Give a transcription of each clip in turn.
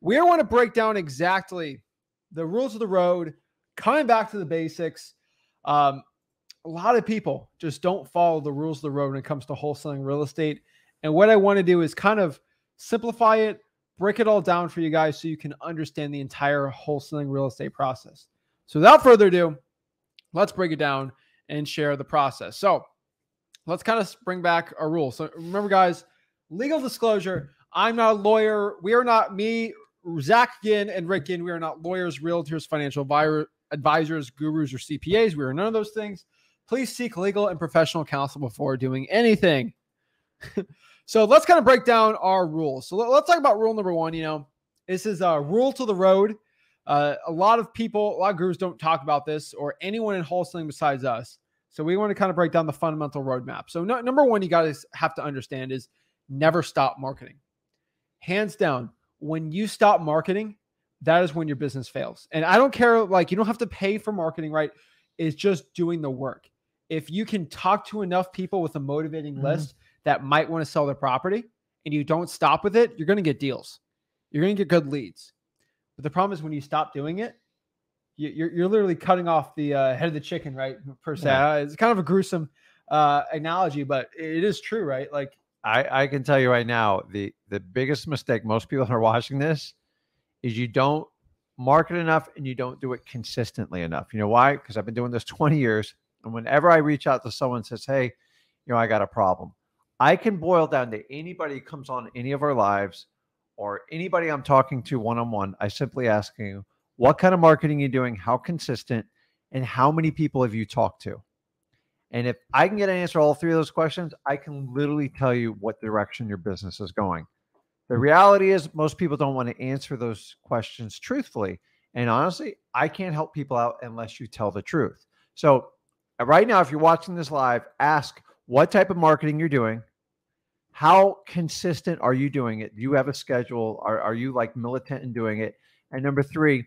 We want to break down exactly the rules of the road, coming back to the basics. A lot of people just don't follow the rules of the road when it comes to wholesaling real estate. And what I want to do is kind of simplify it, break it all down for you guys so you can understand the entire wholesaling real estate process. So without further ado, let's break it down and share the process. So let's kind of bring back our rules. So remember, guys, legal disclosure. I'm not a lawyer. We are not me, Zach Ginn and Rick Ginn. We are not lawyers, realtors, financial advisors, gurus, or CPAs. We are none of those things. Please seek legal and professional counsel before doing anything. So let's kind of break down our rules. So let's talk about rule number one. This is a rule to the road. A lot of gurus don't talk about this, or anyone in wholesaling besides us. So we want to kind of break down the fundamental roadmap. So number one, you guys have to understand is never stop marketing. Hands down, when you stop marketing, that is when your business fails. And I don't care, you don't have to pay for marketing, right? It's just doing the work. If you can talk to enough people with a motivating list that might want to sell their property and you don't stop with it, you're going to get deals. You're going to get good leads. But the problem is when you stop doing it, you're literally cutting off the head of the chicken, right? Per se. Yeah. It's kind of a gruesome analogy, but it is true, right? I can tell you right now, the biggest mistake most people are watching this is you don't market enough and you don't do it consistently enough. You know why? Because I've been doing this 20 years. And whenever I reach out to someone and says, hey, I got a problem, I can boil down to anybody who comes on any of our lives or anybody I'm talking to one-on-one. I simply ask you, what kind of marketing are you doing? How consistent? And how many people have you talked to? And if I can get an answer to all three of those questions, I can literally tell you what direction your business is going. The reality is most people don't want to answer those questions truthfully. And honestly, I can't help people out unless you tell the truth. So right now, if you're watching this live, ask what type of marketing you're doing. How consistent are you doing it? Do you have a schedule? Are you militant in doing it? And number three,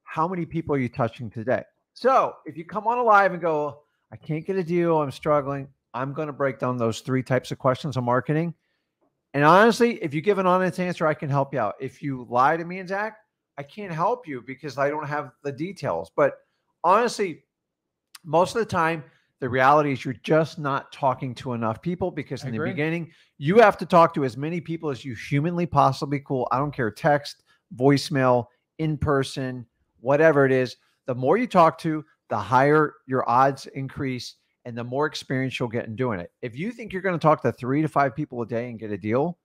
how many people are you touching today? So if you come on live and go, I can't get a deal, I'm struggling, I'm going to break down those three types of questions on marketing. And honestly, if you give an honest answer, I can help you out. If you lie to me and Zach, I can't help you because I don't have the details. But honestly, most of the time, the reality is you're just not talking to enough people because in the beginning, you have to talk to as many people as you humanly possibly could. I don't care, text, voicemail, in person, whatever it is. The more you talk to, the higher your odds increase and the more experience you'll get in doing it. If you think you're going to talk to 3 to 5 people a day and get a deal,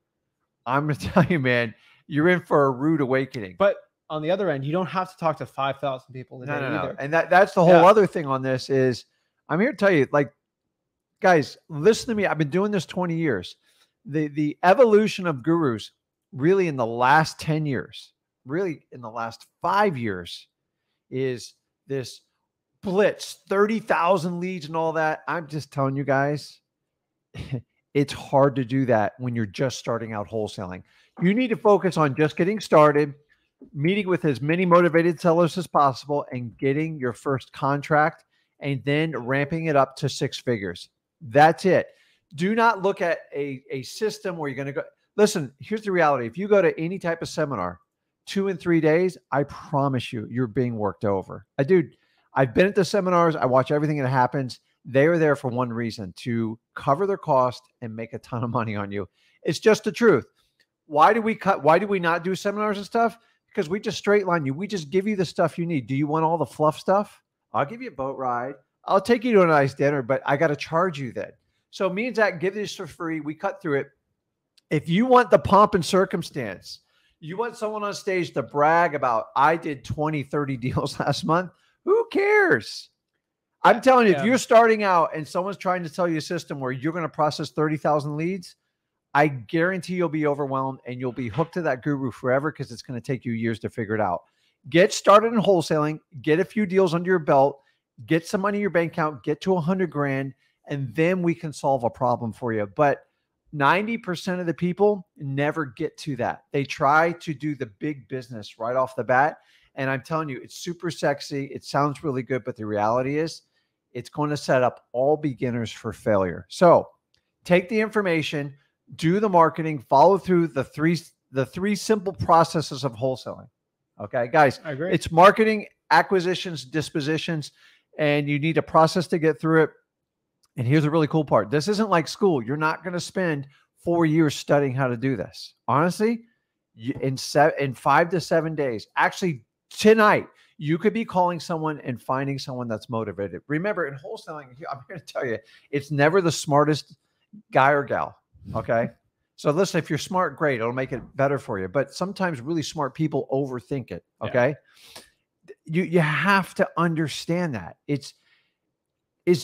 I'm going to tell you, man, you're in for a rude awakening. But on the other end, you don't have to talk to 5,000 people a day either. And that's the whole other thing on this is I'm here to tell you, guys, listen to me. I've been doing this 20 years. The evolution of gurus really in the last 10 years, really in the last 5 years is this blitz, 30,000 leads and all that. I'm just telling you guys, it's hard to do that when you're just starting out wholesaling. You need to focus on just getting started, meeting with as many motivated sellers as possible and getting your first contract and then ramping it up to 6 figures. That's it. Do not look at a system where you're going to go. Listen, here's the reality. If you go to any type of seminar, 2 and 3 days, I promise you, you're being worked over. Dude, I've been at the seminars. I watch everything that happens. They are there for one reason, to cover their cost and make a ton of money on you. It's just the truth. Why do we cut? Why do we not do seminars and stuff? Because we just straight line you. We just give you the stuff you need. Do you want all the fluff stuff? I'll give you a boat ride. I'll take you to a nice dinner, but I got to charge you then. So me and Zach give this for free. We cut through it. If you want the pomp and circumstance, you want someone on stage to brag about, I did 20, 30 deals last month. Who cares? I'm telling you, if you're starting out and someone's trying to sell you a system where you're going to process 30,000 leads, I guarantee you'll be overwhelmed and you'll be hooked to that guru forever because it's going to take you years to figure it out. Get started in wholesaling, get a few deals under your belt, get some money in your bank account, get to 100 grand, and then we can solve a problem for you. But 90% of the people never get to that. They try to do the big business right off the bat. And I'm telling you, it's super sexy. It sounds really good, but the reality is it's going to set up all beginners for failure. So take the information, do the marketing, follow through the the 3 simple processes of wholesaling. Okay, guys, I agree. it's marketing, acquisitions, dispositions, and you need a process to get through it. And here's the really cool part. This isn't like school. You're not going to spend 4 years studying how to do this. Honestly, in 5 to 7 days, actually tonight, you could be calling someone and finding someone that's motivated. Remember, in wholesaling, I'm here to tell you, it's never the smartest guy or gal. Okay. So listen, if you're smart, great. It'll make it better for you. But sometimes really smart people overthink it. Okay. Yeah. You have to understand that. It's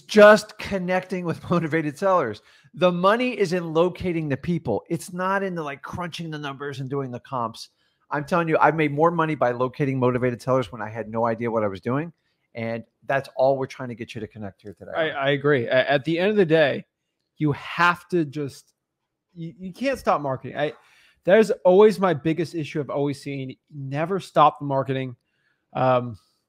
just connecting with motivated sellers. The money is in locating the people. It's not in the like crunching the numbers and doing the comps. I'm telling you, I've made more money by locating motivated sellers when I had no idea what I was doing. And that's all we're trying to get you to connect here today. I agree. At the end of the day, you have to just, you can't stop marketing. There's always my biggest issue I've always seen. Never stop the marketing.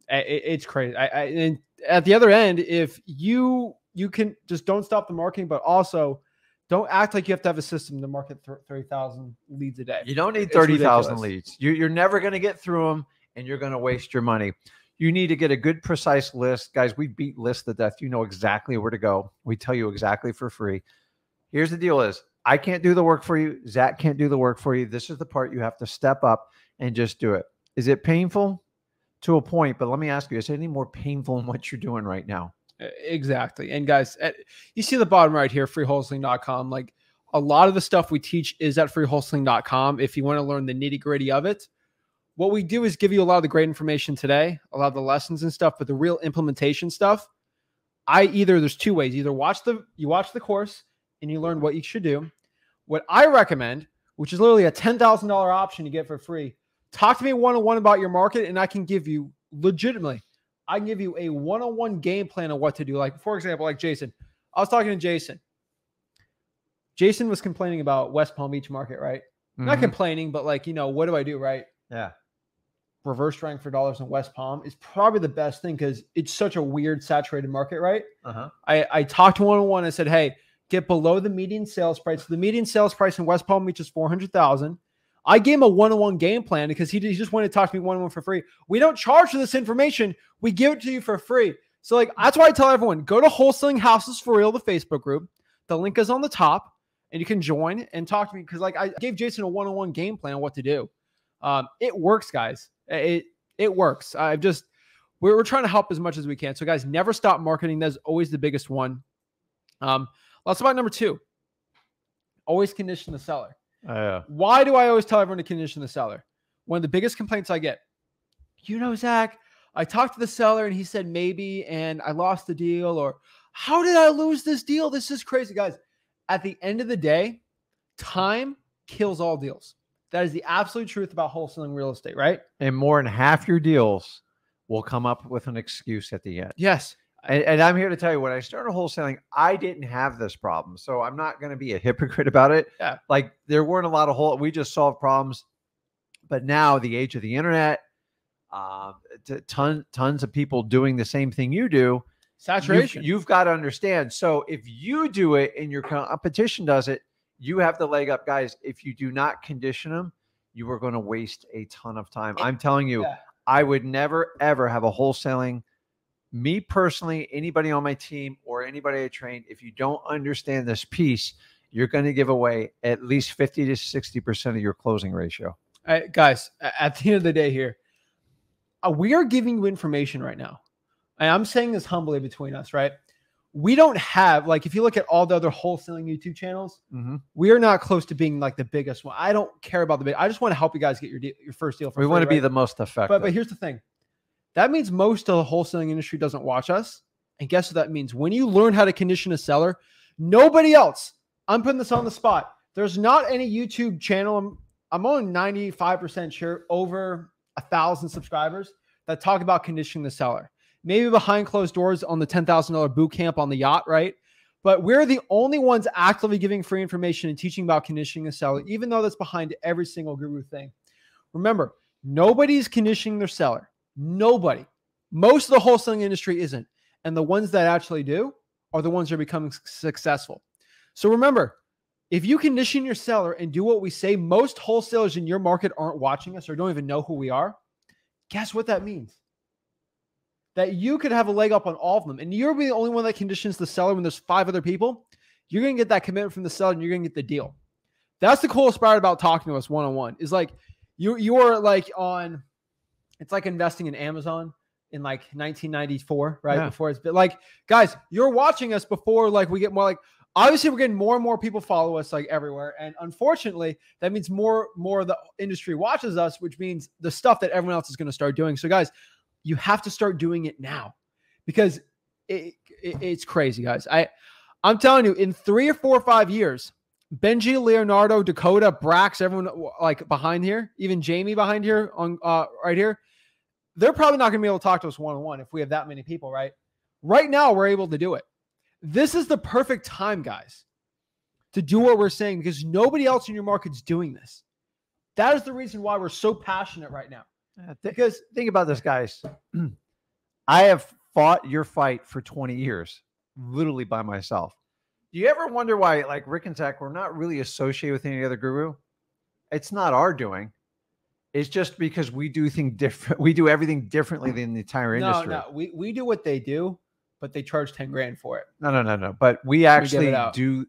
It's crazy. And at the other end, if you can just don't stop the marketing, but also don't act like you have to have a system to market 30,000 leads a day. You don't need 30,000 leads. You're never going to get through them, and you're going to waste your money. You need to get a good, precise list. Guys, we beat lists to death. You know exactly where to go. We tell you exactly for free. Here's the deal is, I can't do the work for you. Zach can't do the work for you. This is the part you have to step up and just do it. Is it painful? To a point, but let me ask you, is it any more painful in what you're doing right now? Exactly. And guys, you see the bottom right here, freewholesaling.com. Like a lot of the stuff we teach is at freewholesaling.com. If you want to learn the nitty gritty of it, what we do is give you a lot of the great information today, a lot of the lessons and stuff, but the real implementation stuff, there's 2 ways. Either you watch the course and you learn what you should do. What I recommend, which is literally a $10,000 option you get for free, talk to me one-on-one about your market, and I can give you I can give you a one-on-one game plan of what to do. Like, for example, like Jason. I was talking to Jason. Jason was complaining about West Palm Beach market, right? Not complaining, but like, what do I do, right? Yeah. Reverse strength for dollars in West Palm is probably the best thing because it's such a weird, saturated market, right? I talked to one-on-one and said, hey, get below the median sales price. The median sales price in West Palm Beach is $400,000. I gave him a one-on-one game plan because he just wanted to talk to me one-on-one for free. We don't charge for this information. We give it to you for free. So like, that's why I tell everyone, go to Wholesaling Houses for Real, the Facebook group. The link is on the top and you can join and talk to me. Cause like I gave Jason a one-on-one game plan on what to do. It works, guys. It works. We're trying to help as much as we can. So guys, never stop marketing. That's always the biggest one. Let's talk about number 2. Always condition the seller. Why do I always tell everyone to condition the seller? One of the biggest complaints I get, Zach, I talked to the seller and he said maybe, and I lost the deal, or how did I lose this deal? This is crazy, guys. At the end of the day, time kills all deals. That is the absolute truth about wholesaling real estate, right? And more than half your deals will come up with an excuse at the end. Yes. And I'm here to tell you, when I started wholesaling, I didn't have this problem. So I'm not going to be a hypocrite about it. Yeah. Like there weren't a lot of we just solved problems. But now the age of the internet, tons of people doing the same thing you do. Saturation. You've got to understand. So if you do it and your competition does it, you have the leg up, guys. If you do not condition them, you are going to waste a ton of time. I'm telling you, I would never, ever have a wholesaling. Me personally, anybody on my team or anybody I train, if you don't understand this piece, you're going to give away at least 50 to 60% of your closing ratio. Guys, at the end of the day here, we are giving you information right now. And I'm saying this humbly between us, right? We don't have, like, if you look at all the other wholesaling YouTube channels, we are not close to being like the biggest one. I don't care about the big. I just want to help you guys get your first deal for free. We want to be the most effective. But here's the thing. That means most of the wholesaling industry doesn't watch us. And guess what that means? When you learn how to condition a seller, nobody else, I'm putting this on the spot. There's not any YouTube channel. I'm on 95% sure over 1,000 subscribers that talk about conditioning the seller. Maybe behind closed doors on the $10,000 boot camp on the yacht, right? But we're the only ones actively giving free information and teaching about conditioning a seller, even though that's behind every single guru thing. Remember, nobody's conditioning their seller. Nobody. Most of the wholesaling industry isn't. And the ones that actually do are the ones that are becoming successful. So remember, If you condition your seller and do what we say, most wholesalers in your market aren't watching us or don't even know who we are. Guess what that means? That you could have a leg up on all of them. And you're the only one that conditions the seller when there's 5 other people. You're going to get that commitment from the seller and you're going to get the deal. That's the coolest part about talking to us one-on-one is like you're like on, it's like investing in Amazon in like 1994, right? Yeah. Before it's been like, guys, you're watching us before like we get more like, obviously we're getting more and more people follow us like everywhere. And unfortunately that means more of the industry watches us, which means the stuff that everyone else is going to start doing. So guys, you have to start doing it now because it's crazy, guys. I'm telling you, in 3 or 4 or 5 years, Benji, Leonardo, Dakota, Brax, everyone like behind here, even Jamie behind here on right here, they're probably not going to be able to talk to us one-on-one if we have that many people, right? Right now, we're able to do it. This is the perfect time, guys, to do what we're saying because nobody else in your market's doing this. That is the reason why we're so passionate right now. Because think about this, guys. I have fought your fight for 20 years, literally by myself. Do you ever wonder why, like Rick and Zach, we're not really associated with any other guru? It's not our doing. It's just because we do things different. We do everything differently than the entire industry. No, we do what they do, but they charge 10 grand for it. No. But we actually do.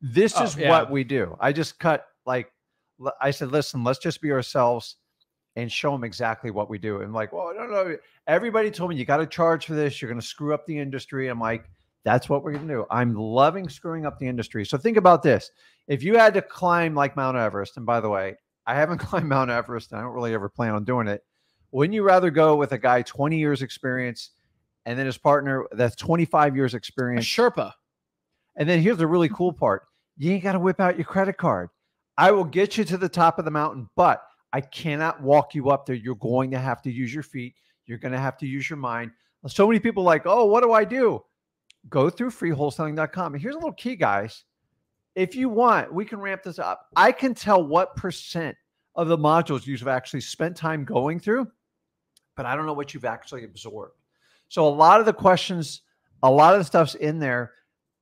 This is what we do. I just cut, like, I said, listen, let's just be ourselves and show them exactly what we do. And like, well, no. Everybody told me you got to charge for this. You're going to screw up the industry. I'm like, that's what we're going to do. I'm loving screwing up the industry. So think about this. If you had to climb like Mount Everest, and by the way, I haven't climbed Mount Everest, and I don't really ever plan on doing it. Wouldn't you rather go with a guy 20 years experience and then his partner that's 25 years experience? A Sherpa. And then here's the really cool part. You ain't got to whip out your credit card. I will get you to the top of the mountain, but I cannot walk you up there. You're going to have to use your feet. You're going to have to use your mind. So many people are like, oh, what do I do? Go through freewholesaling.com. And here's a little key, guys. If you want, we can ramp this up. I can tell what % of the modules you've actually spent time going through, but I don't know what you've actually absorbed. So a lot of the questions, a lot of the stuff's in there.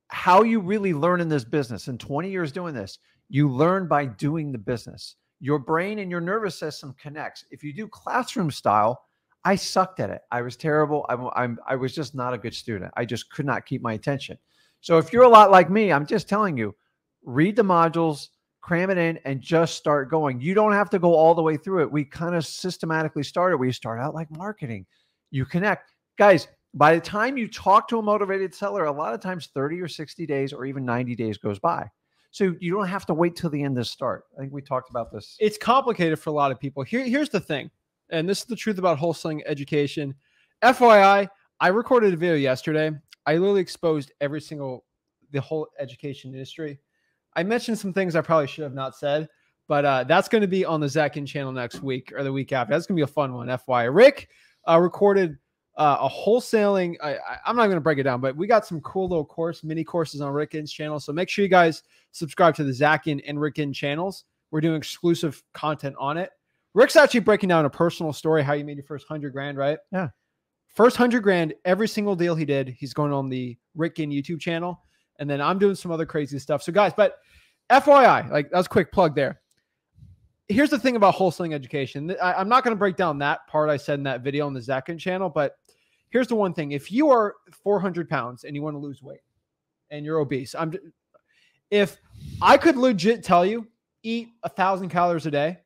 How you really learn in this business. In 20 years doing this, you learn by doing the business. Your brain and your nervous system connects. If you do classroom style, I sucked at it. I was terrible. I was just not a good student. I just could not keep my attention. So if you're a lot like me, I'm just telling you, read the modules, cram it in, and just start going. You don't have to go all the way through it. We kind of systematically started. We start out like marketing. You connect. Guys, by the time you talk to a motivated seller, a lot of times 30 or 60 days or even 90 days goes by. So you don't have to wait till the end to start. I think we talked about this. It's complicated for a lot of people. Here's the thing, and this is the truth about wholesaling education. FYI, I recorded a video yesterday. I literally exposed the whole education industry. I mentioned some things I probably should have not said, but that's going to be on the Zach Ginn channel next week or the week after. That's going to be a fun one, FYI. Rick recorded a wholesaling. I'm not going to break it down, but we got some cool little mini courses on Rick Ginn's channel. So make sure you guys subscribe to the Zach Ginn and Rick Ginn channels. We're doing exclusive content on it. Rick's actually breaking down a personal story, how you made your first 100 grand, right? Yeah. First 100 grand, every single deal he did, he's going on the Rick Ginn YouTube channel. And then I'm doing some other crazy stuff. So guys, but FYI, like that was a quick plug there. Here's the thing about wholesaling education. I'm not going to break down that part I said in that video on the Zach Ginn channel, but here's the one thing. If you are 400 pounds and you want to lose weight and you're obese, if I could legit tell you, eat 1,000 calories a day,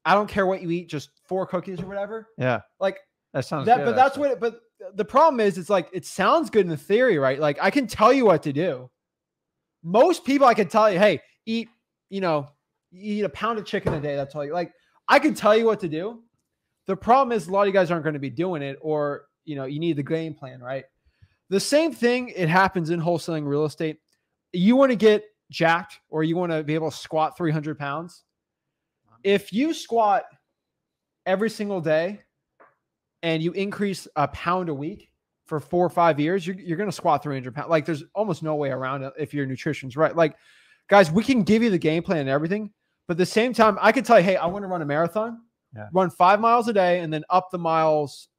I don't care what you eat, just 4 cookies or whatever. Yeah. Like that sounds good. But that's what, but the problem is it's like, it sounds good in theory, right? Like I can tell you what to do. Most people I can tell you, hey, eat a pound of chicken a day. That's all you like. I can tell you what to do. The problem is a lot of you guys aren't going to be doing it, or, you need the game plan, right? The same thing, it happens in wholesaling real estate. You want to get jacked or you want to be able to squat 300 pounds. If you squat every single day and you increase a pound a week for 4 or 5 years, you're going to squat 300 pounds. Like there's almost no way around it if your nutrition's right. Like, guys, we can give you the game plan and everything, but at the same time, I can tell you, hey, I want to run a marathon, run 5 miles a day, and then up the miles,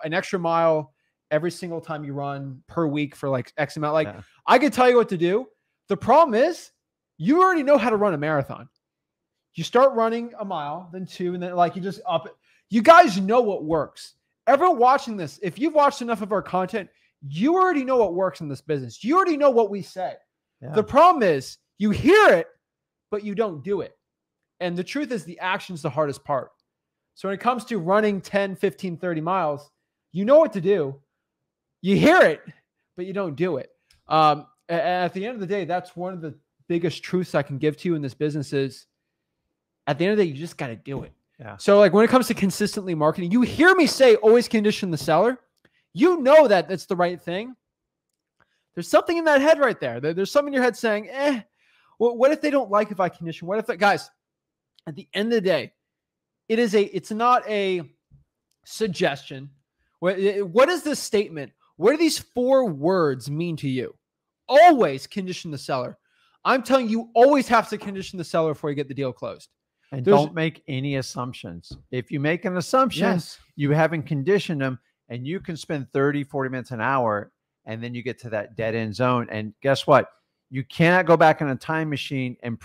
an extra mile every single time you run per week for like X amount. Like I can tell you what to do. The problem is You already know how to run a marathon. You start running a mile, then 2, and then like you just up it. You guys know what works. Everyone watching this, if you've watched enough of our content, you already know what works in this business. You already know what we say. Yeah. The problem is you hear it, but you don't do it. And the truth is the action's the hardest part. So when it comes to running 10, 15, 30 miles, you know what to do. You hear it, but you don't do it. At the end of the day, that's one of the biggest truths I can give to you in this business is at the end of the day, you just got to do it. Yeah. So like when it comes to consistently marketing, you hear me say always condition the seller. You know that that's the right thing. There's something in that head right there. There's something in your head saying, well, what if they don't like if I condition? What if guys, at the end of the day, it's not a suggestion. What is this statement? What do these 4 words mean to you? Always condition the seller. I'm telling you, always have to condition the seller before you get the deal closed. And don't make any assumptions. If you make an assumption, you haven't conditioned them, and you can spend 30, 40 minutes, an hour, and then you get to that dead end zone. And guess what? You cannot go back in a time machine and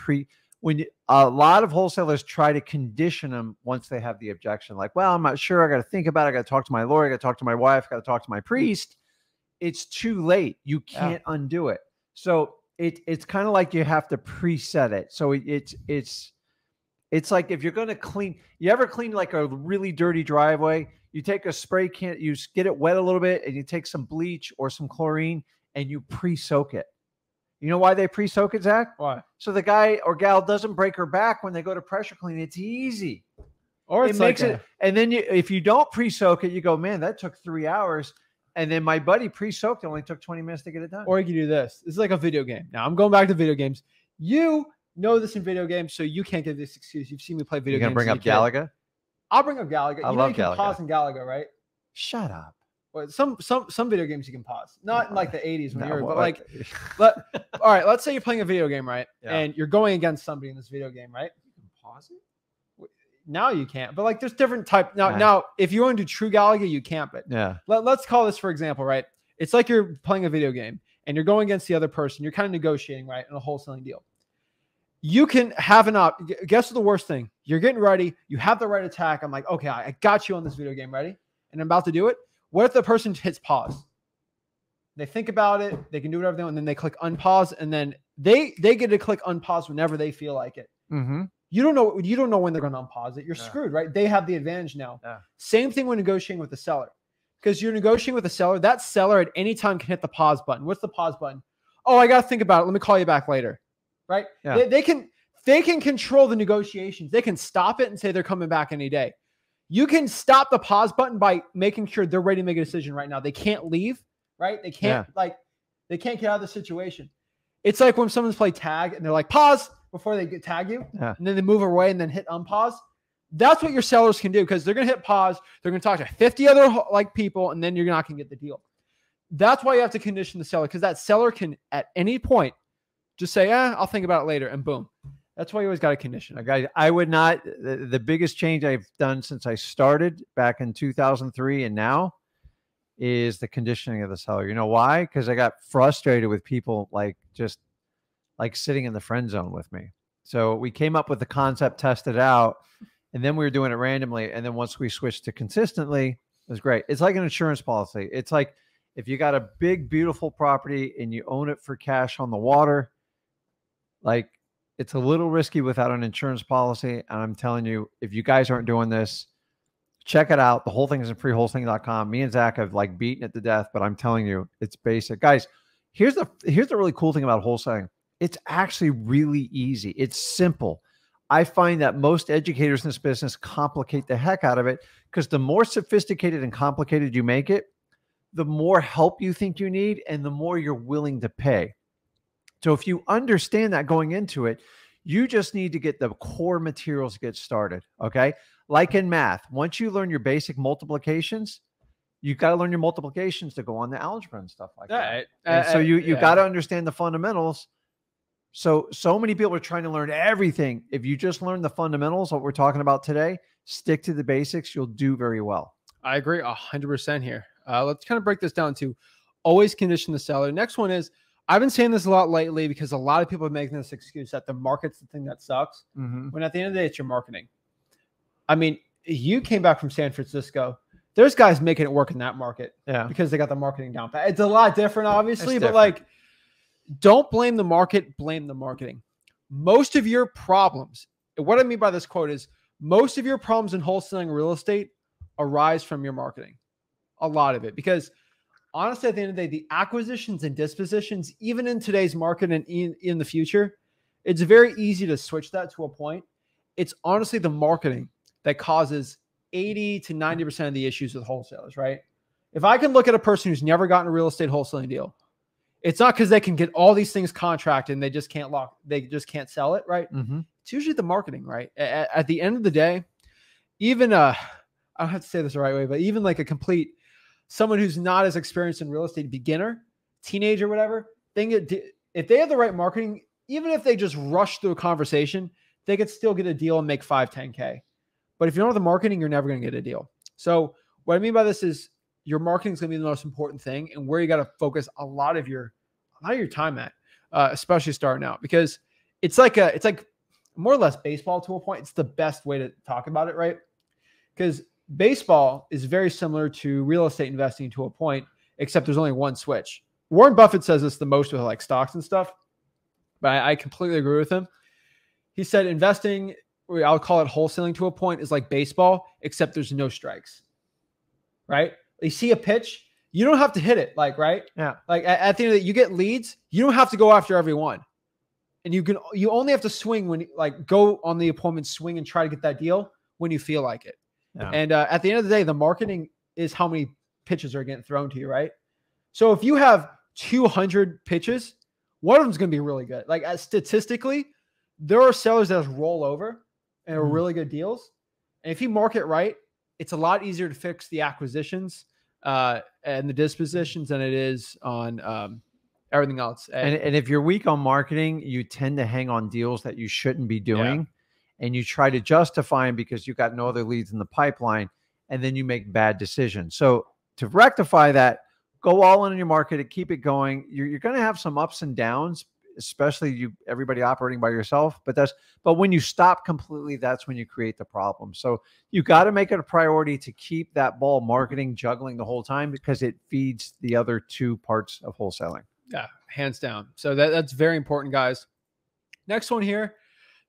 a lot of wholesalers try to condition them once they have the objection. Like, well, I'm not sure. I got to think about it. I got to talk to my lawyer. I got to talk to my wife. I got to talk to my priest. It's too late. You can't undo it. So it's kind of like you have to preset it. So it's like if you're going to clean, you ever clean like a really dirty driveway, you take a spray can, you get it wet a little bit, and you take some bleach or some chlorine and you pre-soak it. You know why they pre-soak it, Zach? Why? So the guy or gal doesn't break her back when they go to pressure clean. It's easy. Or it makes it. And then if you don't pre-soak it, you go, man, that took 3 hours. And then my buddy pre-soaked it, only took 20 minutes to get it done. Or you can do this. This is like a video game. Now I'm going back to video games. You know this in video games, so you can't give this excuse. You've seen me play video games. You're going to bring up Galaga? I'll bring up Galaga. I love you can Galaga. Pause in Galaga, right? Shut up. Well, some video games you can pause. Not in like the 80s when but like, all right, let's say you're playing a video game, right? Yeah. And you're going against somebody in this video game, right? You can pause it? Now you can't. But like there's different type. Now if you want to do true Galaga, you can't. But yeah. Let's call this, for example, right? It's like you're playing a video game and you're going against the other person. You're kind of negotiating, right, in a wholesaling deal. You can have guess the worst thing. You're getting ready. You have the right attack. I'm like, okay, I got you on this video game. Ready? And I'm about to do it. What if the person hits pause? They think about it. They can do whatever they want. And then they click unpause. And then they get to click unpause whenever they feel like it. Mm-hmm. You don't know when they're going to unpause it. You're screwed, right? They have the advantage now. Yeah. Same thing when negotiating with the seller. Because you're negotiating with a seller. That seller at any time can hit the pause button. What's the pause button? Oh, I got to think about it. Let me call you back later. Right? Yeah. They can control the negotiations. They can stop it and say they're coming back any day. You can stop the pause button by making sure they're ready to make a decision right now. They can't leave, right? They can't they can't get out of the situation. It's like when someone's played tag and they're like, pause before they tag you. Yeah. And then they move away and then hit unpause. That's what your sellers can do because they're going to hit pause. They're going to talk to 50 other people and then you're not going to get the deal. That's why you have to condition the seller because that seller can at any point just say, I'll think about it later. And boom. That's why you always got to condition. Guys, I would not. The biggest change I've done since I started back in 2003 and now is the conditioning of the seller. You know why? Because I got frustrated with people just sitting in the friend zone with me. So we came up with the concept, tested it out, and then we were doing it randomly. And then once we switched to consistently, it was great. It's like an insurance policy. It's like if you got a big, beautiful property and you own it for cash on the water, it's a little risky without an insurance policy. And I'm telling you, if you guys aren't doing this, check it out. The whole thing is in freewholesaling.com. Me and Zach have beaten it to death, but I'm telling you, it's basic. Guys, here's the really cool thing about wholesaling. It's actually really easy. It's simple. I find that most educators in this business complicate the heck out of it because the more sophisticated and complicated you make it, the more help you think you need and the more you're willing to pay. So if you understand that going into it, you just need to get the core materials to get started, okay? Like in math, once you learn your basic multiplications, you've got to learn your multiplications to go on the algebra and stuff like that. And so you got to understand the fundamentals. So many people are trying to learn everything. If you just learn the fundamentals, what we're talking about today, stick to the basics, you'll do very well. I agree 100% here. Let's kind of break this down to always condition the seller. Next one is, I've been saying this a lot lately because a lot of people are making this excuse that the market's the thing that sucks. When at the end of the day, it's your marketing. I mean, you came back from San Francisco. There's guys making it work in that market because they got the marketing down pat. It's a lot different, obviously, but like, don't blame the market, blame the marketing. Most of your problems, what I mean by this quote is, most of your problems in wholesaling real estate arise from your marketing. A lot of it, because honestly, at the end of the day, the acquisitions and dispositions, even in today's market and in the future, it's very easy to switch that to a point. It's honestly the marketing that causes 80 to 90% of the issues with wholesalers, right? If I can look at a person who's never gotten a real estate wholesaling deal, it's not because they can get all these things contracted and they just can't sell it, right? It's usually the marketing, right? At the end of the day, even I don't have to say this the right way, but even like someone who's not as experienced in real estate, beginner, teenager, whatever, if they have the right marketing, even if they just rush through a conversation, they could still get a deal and make 5, 10K. But if you don't have the marketing, you're never going to get a deal. So what I mean by this is your marketing is going to be the most important thing and where you got to focus a lot of your time at, especially starting out, because it's like more or less baseball to a point. It's the best way to talk about it, right? Because baseball is very similar to real estate investing to a point, except there's only one switch. Warren Buffett says this the most with like stocks and stuff, but I completely agree with him. He said investing, I'll call it wholesaling to a point, is like baseball, except there's no strikes, right? You see a pitch, you don't have to hit it, like, right? Yeah. Like at the end of the day, you get leads, you don't have to go after every one. And you only have to swing when go on the appointment, swing and try to get that deal when you feel like it. Yeah. And at the end of the day, the marketing is how many pitches are getting thrown to you, right? So if you have 200 pitches, one of them is going to be really good. Like statistically, there are sellers that roll over and are really good deals. And if you market right, it's a lot easier to fix the acquisitions and the dispositions than it is on everything else. And if you're weak on marketing, you tend to hang on deals that you shouldn't be doing. Yeah. And you try to justify them because you got no other leads in the pipeline, and then you make bad decisions. So to rectify that, go all in on your market and keep it going. You're going to have some ups and downs, especially everybody operating by yourself. But when you stop completely, that's when you create the problem. So you got to make it a priority to keep that ball marketing juggling the whole time, because it feeds the other two parts of wholesaling. Yeah, hands down. So that's very important, guys. Next one here.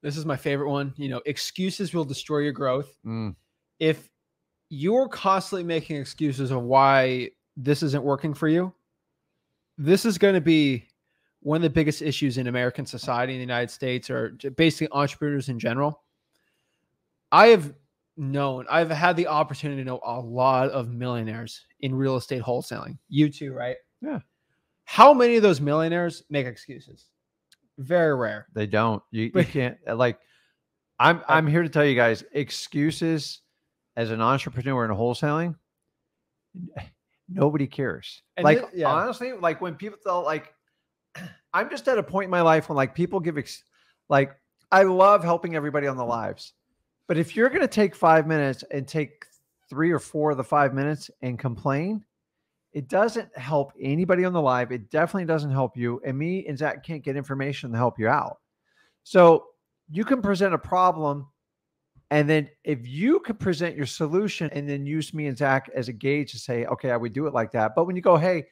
This is my favorite one. Excuses will destroy your growth. If you're constantly making excuses of why this isn't working for you, this is going to be one of the biggest issues in American society in the United States, or basically entrepreneurs in general. I've had the opportunity to know a lot of millionaires in real estate wholesaling. You too, right? Yeah. How many of those millionaires make excuses? Very rare. They don't. You can't, like, I'm here to tell you guys, excuses as an entrepreneur in wholesaling, nobody cares. And honestly, like when people tell, like, I'm just at a point in my life when like people give, I love helping everybody on the lives, but if you're going to take 5 minutes and take 3 or 4 of the 5 minutes and complain, it doesn't help anybody on the live. It definitely doesn't help you. And me and Zach can't get information to help you out. So you can present a problem, and then if you could present your solution and then use me and Zach as a gauge to say, okay, I would do it like that. But when you go, hey,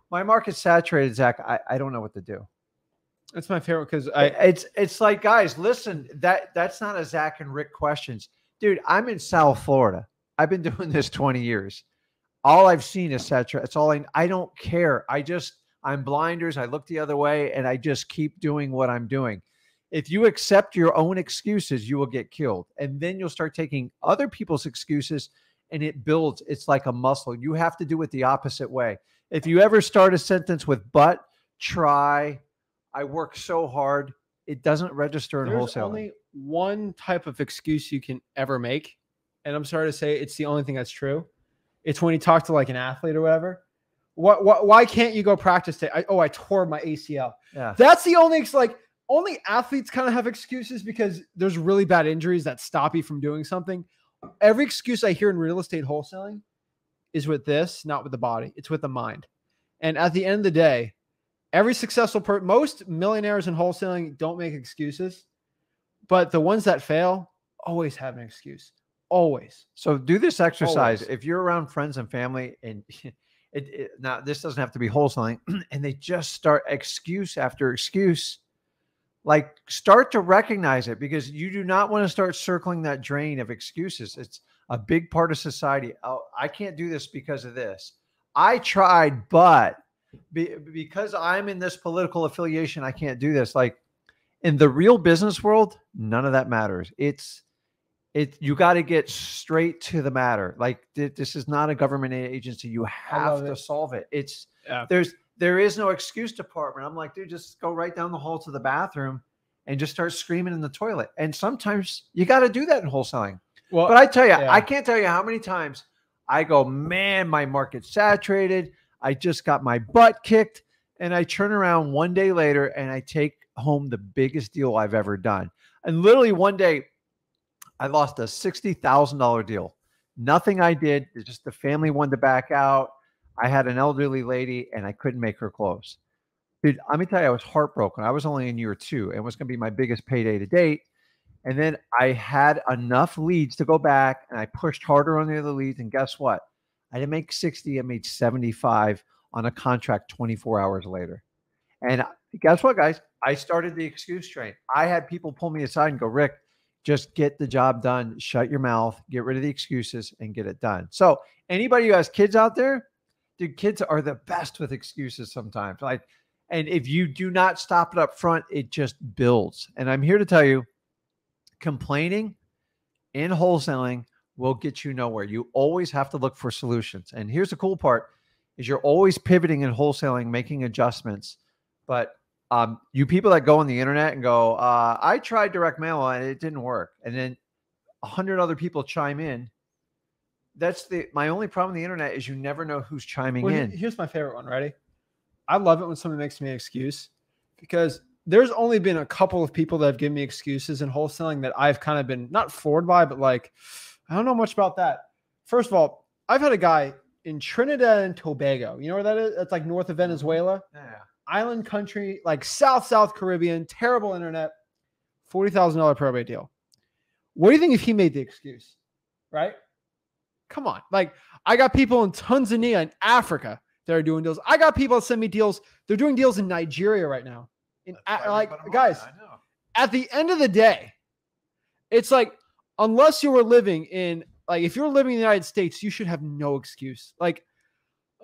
my market's saturated, Zach, I don't know what to do. That's my favorite, because it's like, guys, listen, that's not a Zach and Rick questions. Dude, I'm in South Florida. I've been doing this 20 years. All I've seen is saturated. It's all I don't care. I'm blinders. I look the other way and I just keep doing what I'm doing. If you accept your own excuses, you will get killed. And then you'll start taking other people's excuses and it builds. It's like a muscle. You have to do it the opposite way. If you ever start a sentence with but, try, I work so hard, it doesn't register in wholesaling. There's only one type of excuse you can ever make. And I'm sorry to say it's the only thing that's true. It's when you talk to like an athlete or whatever. Why can't you go practice today? I tore my ACL. Yeah. That's the only athletes kind of have excuses because there's really bad injuries that stop you from doing something. Every excuse I hear in real estate wholesaling is with this, not with the body. It's with the mind. And at the end of the day, Every successful most millionaires in wholesaling don't make excuses, but the ones that fail always have an excuse. Always. So do this exercise. Always. If you're around friends and family, and now this doesn't have to be wholesaling, and they just start excuse after excuse, like start to recognize it, because you do not want to start circling that drain of excuses. It's a big part of society. Oh, I can't do this because of this. I tried, but because I'm in this political affiliation, I can't do this. Like in the real business world, none of that matters. You got to get straight to the matter. Like this is not a government agency. You have to solve it. There is no excuse department. I'm like, dude, just go right down the hall to the bathroom and just start screaming in the toilet. And sometimes you got to do that in wholesaling. Well, but I tell you, I can't tell you how many times I go, man, my market's saturated. I just got my butt kicked. And I turn around one day later and I take home the biggest deal I've ever done. And literally one day, I lost a $60,000 deal. Nothing I did. It's just the family wanted to back out. I had an elderly lady and I couldn't make her close. Dude, let me tell you, I was heartbroken. I was only in year 2 and it was going to be my biggest payday to date. And then I had enough leads to go back and I pushed harder on the other leads. And guess what? I didn't make 60. I made 75 on a contract 24 hours later. And guess what, guys? I started the excuse train. I had people pull me aside and go, Rick, just get the job done. Shut your mouth, get rid of the excuses and get it done. So anybody who has kids out there, dude, kids are the best with excuses sometimes. And if you do not stop it up front, it just builds. And I'm here to tell you, complaining in wholesaling will get you nowhere. You always have to look for solutions. And here's the cool part is you're always pivoting in wholesaling, making adjustments. But you people that go on the internet and go, I tried direct mail and it didn't work. And then 100 other people chime in. That's my only problem with the internet is you never know who's chiming in. Here's my favorite one. Ready? I love it when somebody makes me an excuse, because there's only been a couple of people that have given me excuses in wholesaling that I've kind of been not floored by, but like, I don't know much about that. First of all, I've had a guy in Trinidad and Tobago. You know where that is? It's like north of Venezuela. Yeah. Island country, like South Caribbean, terrible internet, $40,000 probate deal. What do you think if he made the excuse? Right? Come on. Like, I got people in Tanzania and Africa that are doing deals. I got people that send me deals. They're doing deals in Nigeria right now. Guys, at the end of the day, it's like, unless you were living in, like, if you're living in the United States, you should have no excuse. Like,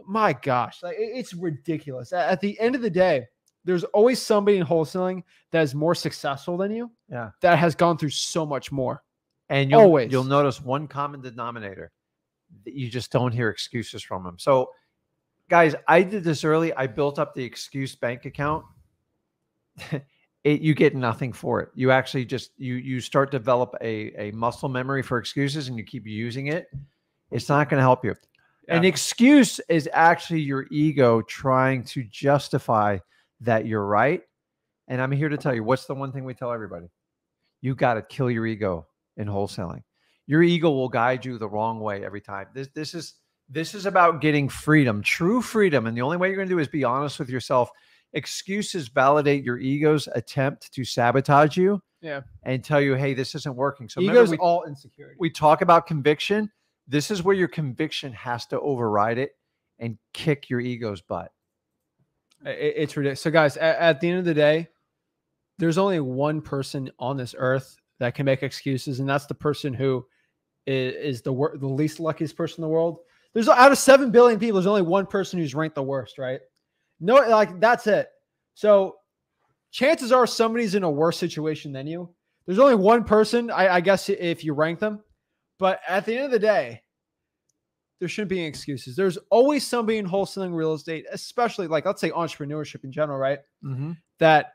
my gosh, like, it's ridiculous. At the end of the day, there's always somebody in wholesaling that is more successful than you. Yeah. That has gone through so much more. And you'll notice one common denominator. You just don't hear excuses from them. So guys, I did this early. I built up the excuse bank account. You get nothing for it. You actually just, you start to develop a muscle memory for excuses and you keep using it. It's not going to help you. Yeah. An excuse is actually your ego trying to justify that you're right. And I'm here to tell you, what's the one thing we tell everybody? You got to kill your ego in wholesaling. Your ego will guide you the wrong way every time. This is about getting freedom, true freedom. And the only way you're going to do is be honest with yourself. Excuses validate your ego's attempt to sabotage you. Yeah. And tell you, hey, this isn't working. So ego's all insecurity. We talk about conviction. This is where your conviction has to override it and kick your ego's butt. It's ridiculous. So guys, at the end of the day, there's only one person on this earth that can make excuses. And that's the person who is the least luckiest person in the world. There's out of 7 billion people, there's only one person who's ranked the worst, right? No, like that's it. So chances are somebody's in a worse situation than you. There's only one person, I guess, if you rank them. But at the end of the day, there shouldn't be any excuses. There's always somebody in wholesaling real estate, especially like, let's say entrepreneurship in general, right? Mm-hmm. That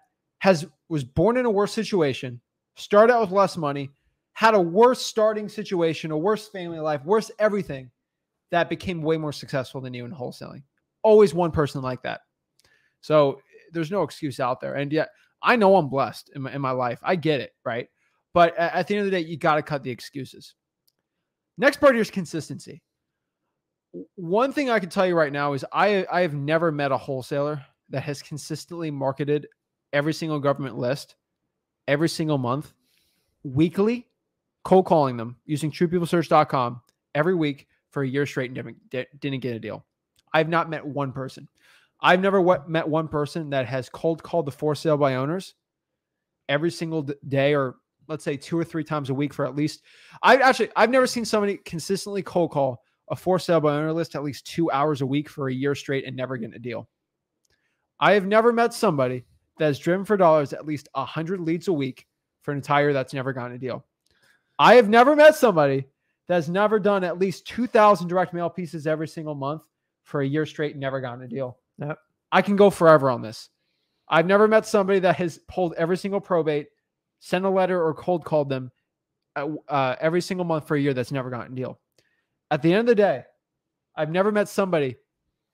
was born in a worse situation, started out with less money, had a worse starting situation, a worse family life, worse everything, that became way more successful than you in wholesaling. Always one person like that. So there's no excuse out there. And yet I know I'm blessed in my life. I get it, right? But at the end of the day, you got to cut the excuses. Next part here is consistency. One thing I can tell you right now is I have never met a wholesaler that has consistently marketed every single government list every single month, weekly, cold calling them using truepeoplesearch.com every week for a year straight and didn't get a deal. I've not met one person. I've never met one person that has cold called the for sale by owners every single day, or let's say 2 or 3 times a week for at least. I've never seen somebody consistently cold call a for sale by owner list at least 2 hours a week for a year straight and never getting a deal. I have never met somebody that has driven for dollars at least 100 leads a week for an entire year that's never gotten a deal. I have never met somebody that's never done at least 2,000 direct mail pieces every single month for a year straight and never gotten a deal. Yep. I can go forever on this. I've never met somebody that has pulled every single probate, sent a letter, or cold called them every single month for a year that's never gotten a deal. At the end of the day, I've never met somebody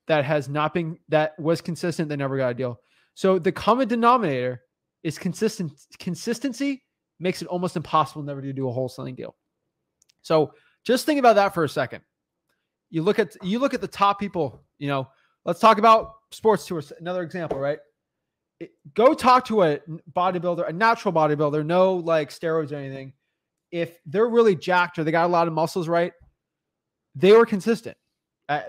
that was consistent that never got a deal. So the common denominator is consistency makes it almost impossible never to do a wholesaling deal. So just think about that for a second. You look at the top people, let's talk about sports tours. Another example, right? Go talk to a bodybuilder, a natural bodybuilder, no like steroids or anything. If they're really jacked or they got a lot of muscles, right? They were consistent.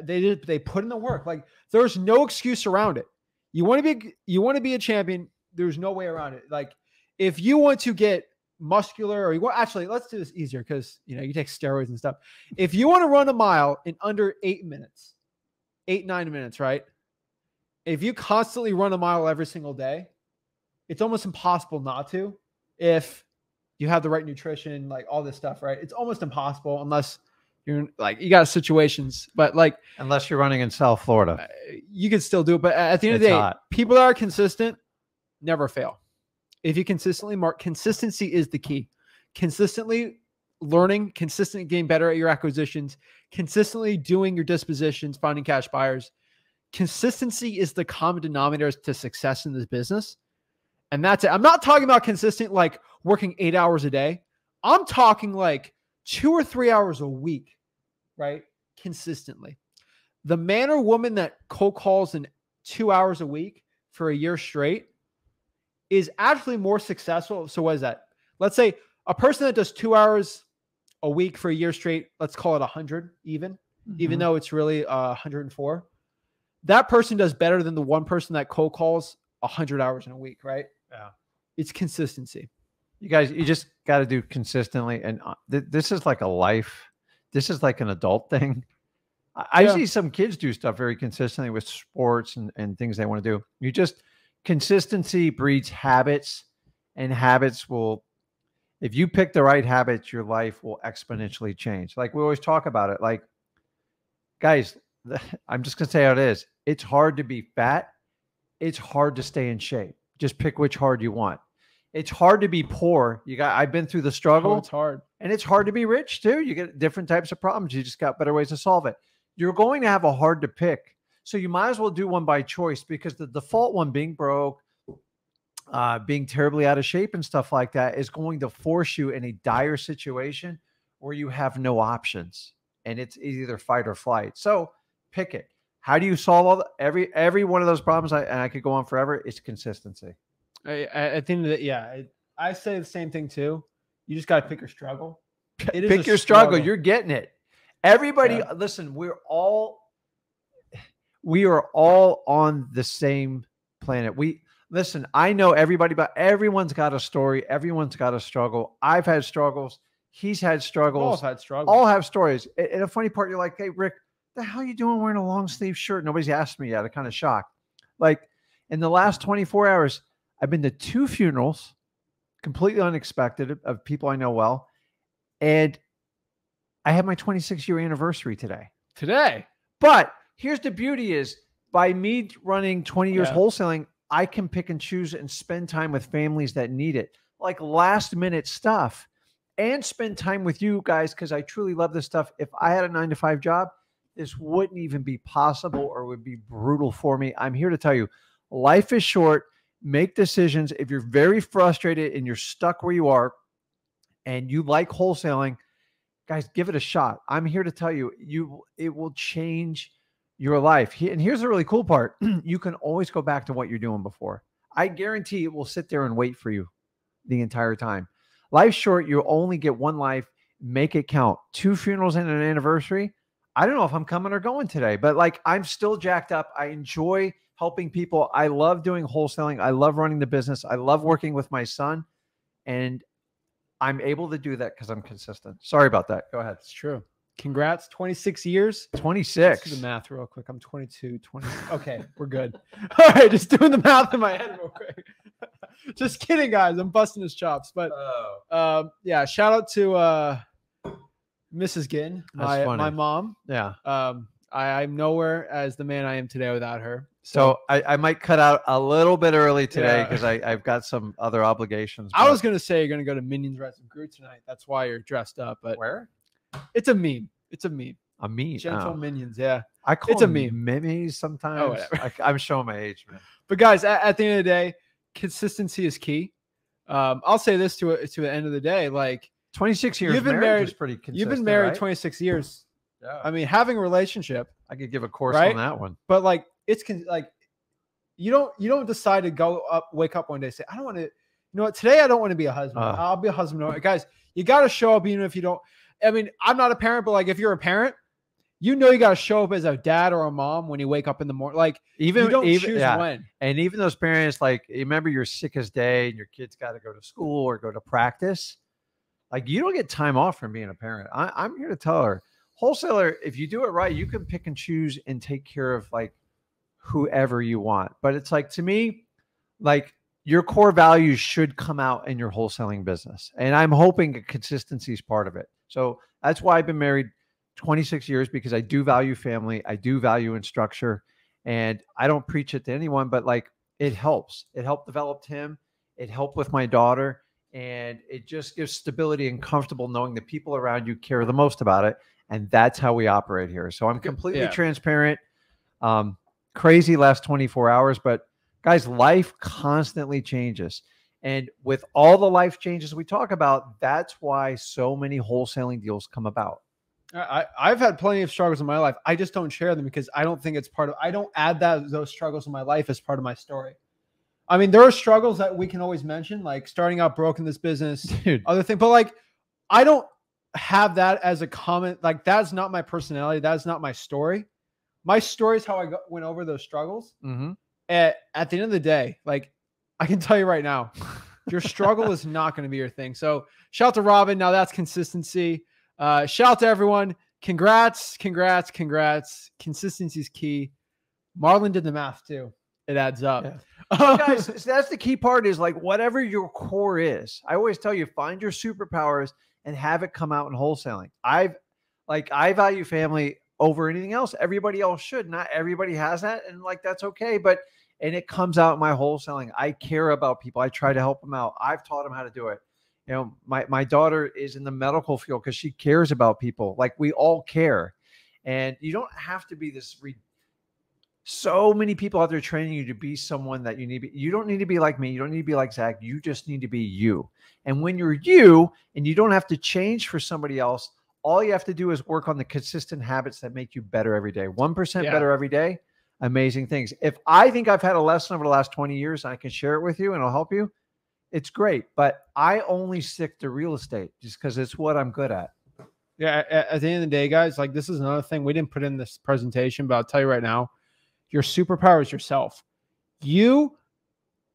They put in the work. Like there's no excuse around it. You want to be a champion. There's no way around it. Like if you want to get muscular, or actually, let's do this easier because you take steroids and stuff. If you want to run a mile in under 8 minutes, 8-9 minutes, right? If you constantly run a mile every single day, it's almost impossible not to. If you have the right nutrition, like all this stuff, right? It's almost impossible unless you're like, you got situations, but like, unless you're running in South Florida, you can still do it. But at the end of the day, people that are consistent never fail. If you consistently consistency is the key. Consistently learning, consistently getting better at your acquisitions, consistently doing your dispositions, finding cash buyers. Consistency is the common denominator to success in this business. And that's it. I'm not talking about consistent, like working 8 hours a day. I'm talking like 2 or 3 hours a week, right? Consistently. The man or woman that cold calls in 2 hours a week for a year straight is actually more successful. So what is that? Let's say a person that does 2 hours a week for a year straight, let's call it 100 even though it's really 104. That person does better than the one person that cold calls 100 hours in a week, right? Yeah. It's consistency. You guys, you just got to do consistently. And this is like a life. This is like an adult thing. I see some kids do stuff very consistently with sports and things they want to do. Consistency breeds habits, and habits will, if you pick the right habits, your life will exponentially change. Like we always talk about it. Like, guys, I'm just going to say how it is. It's hard to be fat. It's hard to stay in shape. Just pick which hard you want. It's hard to be poor. I've been through the struggle. Oh, it's hard. And it's hard to be rich too. You get different types of problems. You just got better ways to solve it. You're going to have a hard to pick. So you might as well do one by choice, because the default one, being broke, being terribly out of shape and stuff like that, is going to force you in a dire situation where you have no options, and it's either fight or flight. So pick it. How do you solve every one of those problems? I could go on forever. It's consistency. At the end of the I say the same thing too. You just got to pick your struggle. Pick your struggle. You're getting it. Everybody, listen, we are all on the same planet. Listen, I know everybody, but everyone's got a story. Everyone's got a struggle. I've had struggles. He's had struggles. All had struggles. All have stories. And a funny part, you're like, hey, Rick, the hell are you doing wearing a long sleeve shirt? Nobody's asked me yet. I'm kind of shocked. Like in the last 24 hours, I've been to 2 funerals, completely unexpected, of people I know well. And I have my 26-year anniversary today. But here's the beauty is, by me running 20 years wholesaling, I can pick and choose and spend time with families that need it, like last minute stuff, and spend time with you guys, because I truly love this stuff. If I had a 9-to-5 job, this wouldn't even be possible, or would be brutal for me. I'm here to tell you, life is short. Make decisions. If you're very frustrated and you're stuck where you are and you like wholesaling, guys, give it a shot. I'm here to tell you, it will change your life. And here's the really cool part. You can always go back to what you're doing before. I guarantee it will sit there and wait for you the entire time. Life's short. You only get one life. Make it count. 2 funerals and an anniversary. I don't know if I'm coming or going today, but like, I'm still jacked up. I enjoy helping people. I love doing wholesaling. I love running the business. I love working with my son, and I'm able to do that because I'm consistent. Sorry about that. Go ahead. It's true. Congrats. 26 years. 26. Let's do the math real quick. I'm 22, 20. Okay, we're good. All right, just doing the math in my head real quick. Just kidding, guys. I'm busting his chops. But yeah, shout out to Mrs. Ginn, my mom. Yeah. I'm nowhere as the man I am today without her. So I might cut out a little bit early today because I've got some other obligations. I was going to say you're going to go to Minions Rise and Groot tonight. That's why you're dressed up. But where? It's a meme. It's a meme. A meme. Gentle Minions. Yeah. I call it's a them meme. Memes sometimes. Oh, I'm showing my age, man. But guys, at the end of the day, consistency is key. I'll say this to the end of the day, like 26 years you've been married is pretty consistent. You've been married right? 26 years. Yeah. I mean, having a relationship. I could give a course on that one. But like like you don't decide to wake up one day and say, I don't want to, you know what, today I don't want to be a husband. I'll be a husband. Guys, you got to show up even if you don't. I mean, I'm not a parent, but like if you're a parent, you know you got to show up as a dad or a mom when you wake up in the morning. Like you don't choose when. And even those parents, like, you remember your sickest day and your kids got to go to school or go to practice. Like, you don't get time off from being a parent. I'm here to tell her, wholesaler, if you do it right, you can pick and choose and take care of like whoever you want. But it's like, to me, like, your core values should come out in your wholesaling business. And I'm hoping consistency is part of it. So that's why I've been married 26 years, because I do value family. I do value in structure, and I don't preach it to anyone, but like, it helps. It helped develop him. It helped with my daughter, and it just gives stability and comfortable knowing the people around you care the most about it. And that's how we operate here. So I'm completely transparent. Crazy last 24 hours, but guys, life constantly changes. And with all the life changes we talk about, that's why so many wholesaling deals come about. I've had plenty of struggles in my life. I just don't share them because I don't think it's I don't add those struggles in my life as part of my story. I mean, there are struggles that we can always mention, like starting out broke in this business, dude, other thing, but like, I don't have that as a comment. Like, that's not my personality. That's not my story. My story is how I went over those struggles. Mm-hmm. At the end of the day, like, I can tell you right now, your struggle is not going to be your thing. So shout out to Robin. Now that's consistency. Shout out to everyone. Congrats. Consistency is key. Marlon did the math too. It adds up. Yeah. Guys, that's the key part, is like, whatever your core is. I always tell you, find your superpowers and have it come out in wholesaling. I value family over anything else. Everybody else should. Not everybody has that, and like, that's okay. And it comes out in my wholesaling. I care about people. I try to help them out. I've taught them how to do it. You know, my daughter is in the medical field because she cares about people. Like, we all care. And you don't have to be this. So many people out there training you to be someone that you need to be. You don't need to be like me. You don't need to be like Zach. You just need to be you. And when you're you and you don't have to change for somebody else, all you have to do is work on the consistent habits that make you better every day. 1% better every day. Amazing things. If I think I've had a lesson over the last 20 years, and I can share it with you and I'll help you, it's great. But I only stick to real estate just because it's what I'm good at. Yeah. At the end of the day, guys, like, this is another thing we didn't put in this presentation, but I'll tell you right now, your superpower is yourself.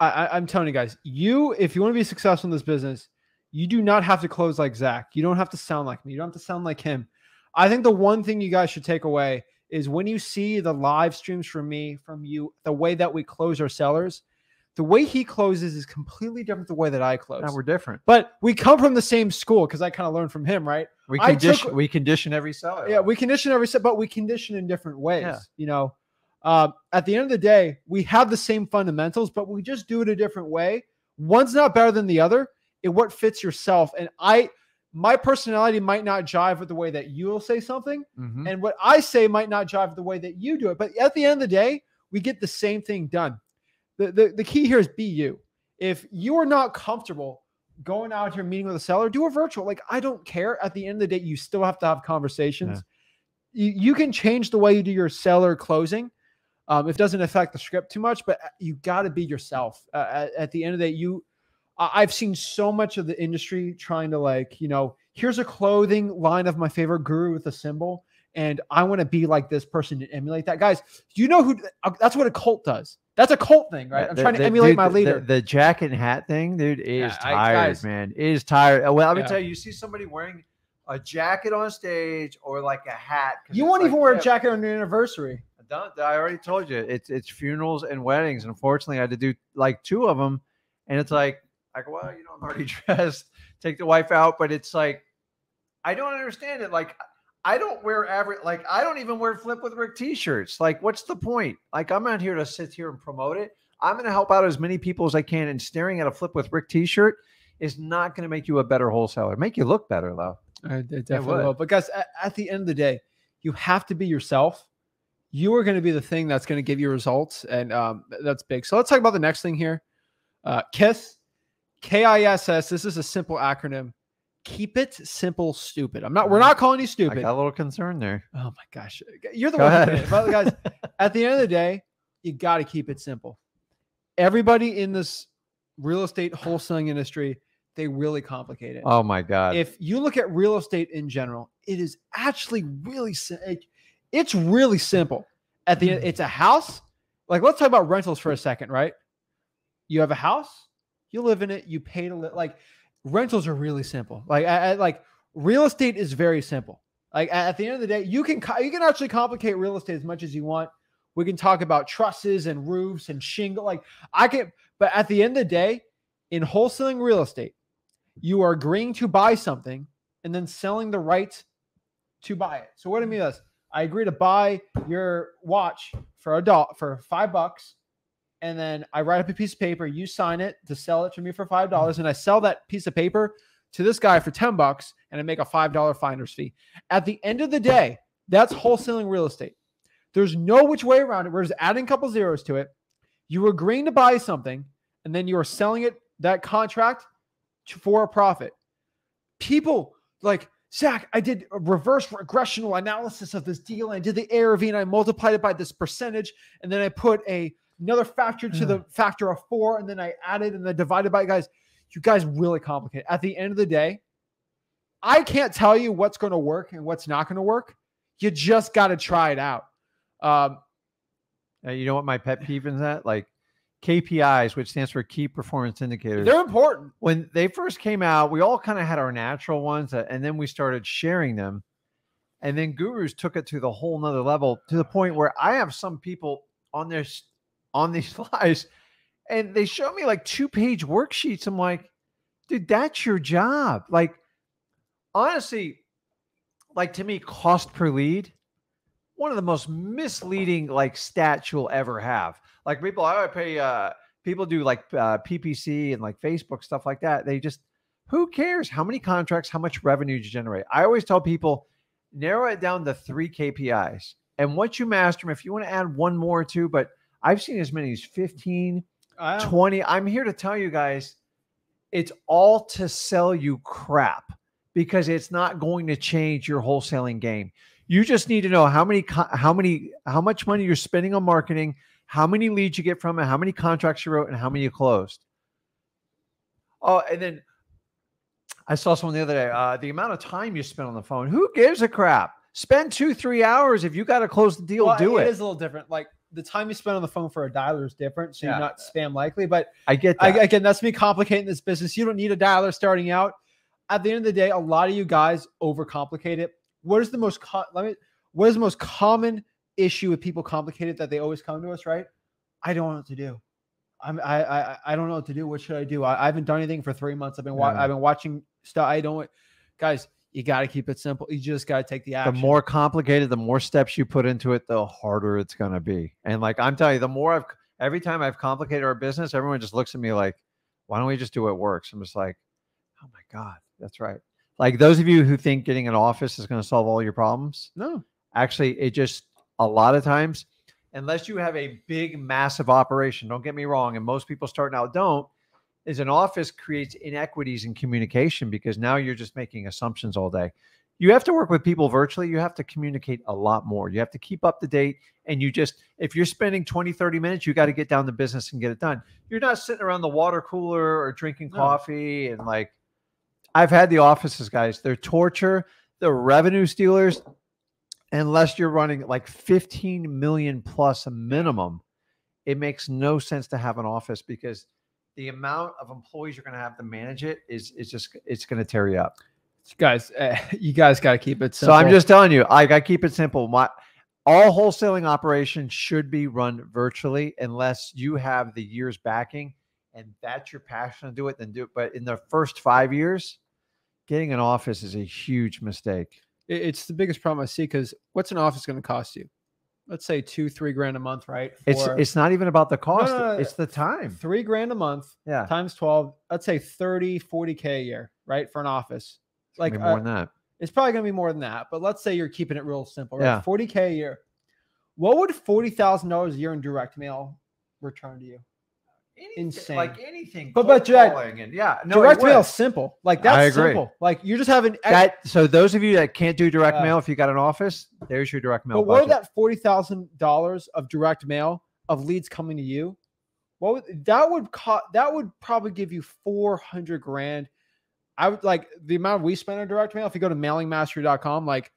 I'm telling you guys, if you want to be successful in this business, you do not have to close like Zach. You don't have to sound like me. You don't have to sound like him. I think the one thing you guys should take away is when you see the live streams from me, from you, the way that we close our sellers, the way he closes is completely different the way that I close. Now, we're different. But we come from the same school because I kind of learned from him, right? We condition every seller. Yeah, we condition every seller, but we condition in different ways. Yeah. You know, at the end of the day, we have the same fundamentals, but we just do it a different way. One's not better than the other. It what fits yourself. And my personality might not jive with the way that you will say something. Mm-hmm. And what I say might not jive with the way that you do it. But at the end of the day, we get the same thing done. The key here is be you. If you are not comfortable going out here meeting with a seller, do a virtual. Like, I don't care. At the end of the day, you still have to have conversations. you can change the way you do your seller closing. If it doesn't affect the script too much, but you got to be yourself. At the end of the day, I've seen so much of the industry trying to like, here's a clothing line of my favorite guru with a symbol, and I want to be like this person and emulate that. Guys, that's what a cult does. That's a cult thing, right? I'm trying to emulate my leader. The jacket and hat thing, dude, is tired, man. It is tired. Well, I'm gonna tell you, you see somebody wearing a jacket on stage or like a hat. You won't even wear a jacket on your anniversary. I already told you, it's funerals and weddings. And unfortunately, I had to do like 2 of them. And it's like, well, I'm already dressed. Take the wife out. But it's like, I don't understand it. Like, I don't wear I don't even wear Flip with Rick t-shirts. Like, what's the point? Like, I'm not here to sit here and promote it. I'm going to help out as many people as I can. And staring at a Flip with Rick t-shirt is not going to make you a better wholesaler. Make you look better, though. It definitely will. But guys, at the end of the day, you have to be yourself. You are going to be the thing that's going to give you results. And that's big. So let's talk about the next thing here. KISS, KISS. This is a simple acronym. Keep it simple, stupid. We're not calling you stupid. I got a little concern there. Oh my gosh. You're the one who did it. But guys, at the end of the day, you got to keep it simple. Everybody in this real estate wholesaling industry, they really complicate it. Oh my God. If you look at real estate in general, it is actually really it's really simple. At the end, it's a house. Like, let's talk about rentals for a second, right? You have a house, you live in it, you pay to live. Like, rentals are really simple. Like real estate is very simple. Like, at the end of the day, you can actually complicate real estate as much as you want. We can talk about trusses and roofs and shingle. But at the end of the day, in wholesaling real estate, you are agreeing to buy something and then selling the right to buy it. So what do I mean by this? I agree to buy your watch for $5, and then I write up a piece of paper. You sign it to sell it to me for $5, and I sell that piece of paper to this guy for $10, and I make a $5 finder's fee. At the end of the day, that's wholesaling real estate. There's no which way around it. We're just adding a couple zeros to it. You're agreeing to buy something, and then you are selling it, that contract, for a profit. People like, Zach, I did a reverse regressional analysis of this deal, and I did the ARV, and I multiplied it by this percentage, and then I put another factor to the factor of 4, and then I added and then divided by. Guys, you guys really complicate. At the end of the day, I can't tell you what's going to work and what's not going to work. You just got to try it out. You know what my pet peeve is at? Like, KPIs, which stands for key performance indicators. They're important. When they first came out, we all kind of had our natural ones, and then we started sharing them. And then gurus took it to the whole nother level, to the point where I have some people on these slides, and they show me like 2-page worksheets. I'm like, dude, that's your job. Like, honestly, like, to me, cost per lead, one of the most misleading like stats you'll ever have. Like, people do like PPC and like Facebook, stuff like that. They just, who cares how many contracts, how much revenue you generate? I always tell people, narrow it down to 3 KPIs. And once you master them, if you want to add 1 more or 2, but I've seen as many as 15, 20. I'm here to tell you guys, it's all to sell you crap, because it's not going to change your wholesaling game. You just need to know how much money you're spending on marketing, how many leads you get from it, how many contracts you wrote, and how many you closed. Oh, and then I saw someone the other day, the amount of time you spend on the phone. Who gives a crap? Spend 2-3 hours. If you got to close the deal, do it. It is a little different. Like, the time you spend on the phone for a dialer is different, so you're not spam likely. But I get that. Again, that's me complicating this business. You don't need a dialer starting out. At the end of the day, a lot of you guys overcomplicate it. What is the most common issue with people complicated that they always come to us, right? I don't know what to do. I don't know what to do. What should I do? I haven't done anything for 3 months. I've been watching stuff. Guys, you got to keep it simple. You just got to take the action. The more complicated, the more steps you put into it, the harder it's going to be. And like, I'm telling you, every time I've complicated our business, everyone just looks at me like, why don't we just do what works? I'm just like, oh my God, that's right. Like, those of you who think getting an office is going to solve all your problems. No, actually, it just, a lot of times, unless you have a big, massive operation, don't get me wrong, and most people starting out don't, is an office creates inequities in communication, because now you're just making assumptions all day. you have to work with people virtually. You have to communicate a lot more. You have to keep up to date. And you just, if you're spending 20, 30 minutes, you got to get down to business and get it done. You're not sitting around the water cooler or drinking coffee. And like, I've had the offices, guys, they're torture. They're revenue stealers. Unless you're running like 15 million plus a minimum, it makes no sense to have an office because the amount of employees you're going to have to manage it is just, it's going to tear you up. Guys, you guys got to keep it simple. So I'm just telling you, I got to keep it simple. All wholesaling operations should be run virtually unless you have the years backing and that's your passion to do it, then do it. But in the first 5 years, getting an office is a huge mistake. It's the biggest problem I see because what's an office going to cost you? Let's say $2-3 grand a month, right? It's not even about the cost. No. It's the time. $3 grand a month. Yeah. Times 12. Let's say 30, 40K a year, right? For an office. Like more than that. It's probably going to be more than that, but let's say you're keeping it real simple, right? Yeah. 40K a year. What would $40,000 a year in direct mail return to you? Insane. Like anything. But Jack, direct mail is simple. Like that's simple. Like you're just having that. So those of you that can't do direct mail, if you got an office, there's your direct mail. But what would that $40,000 of direct mail of leads coming to you? What would that would cost? That would probably give you 400 grand. I would like the amount we spend on direct mail. If you go to mailingmastery.com, like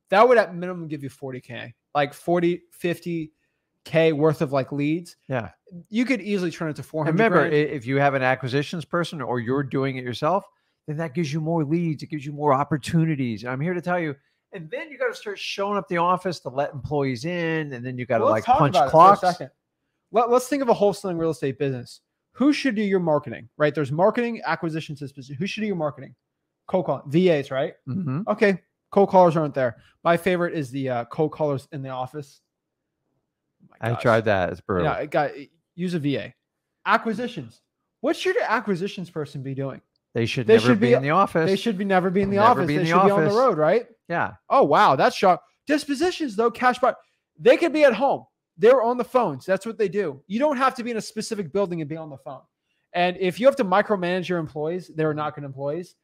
that would at minimum give you 40K, like 40, 50K worth of like leads. Yeah. You could easily turn it to 400. And remember, grand. If you have an acquisitions person or you're doing it yourself, then that gives you more leads. It gives you more opportunities. And I'm here to tell you. And then you got to start showing up the office to let employees in. And then you got to like punch clocks. For a second. Let's think of a wholesaling real estate business. Who should do your marketing, right? There's marketing, acquisitions, disposition. Who should do your marketing? Cold calling, VAs, right? Mm-hmm. Okay. Cold callers aren't there. My favorite is the cold callers in the office. I tried that. It's brutal. Yeah, use a VA. Acquisitions. What should an acquisitions person be doing? They should never be in the office. They should never be in the office. They should be on the road, right? Yeah. Oh, wow. That's shock. Dispositions, though, cash buy. They could be at home. They're on the phones. That's what they do. You don't have to be in a specific building and be on the phone. And if you have to micromanage your employees, they're not good employees.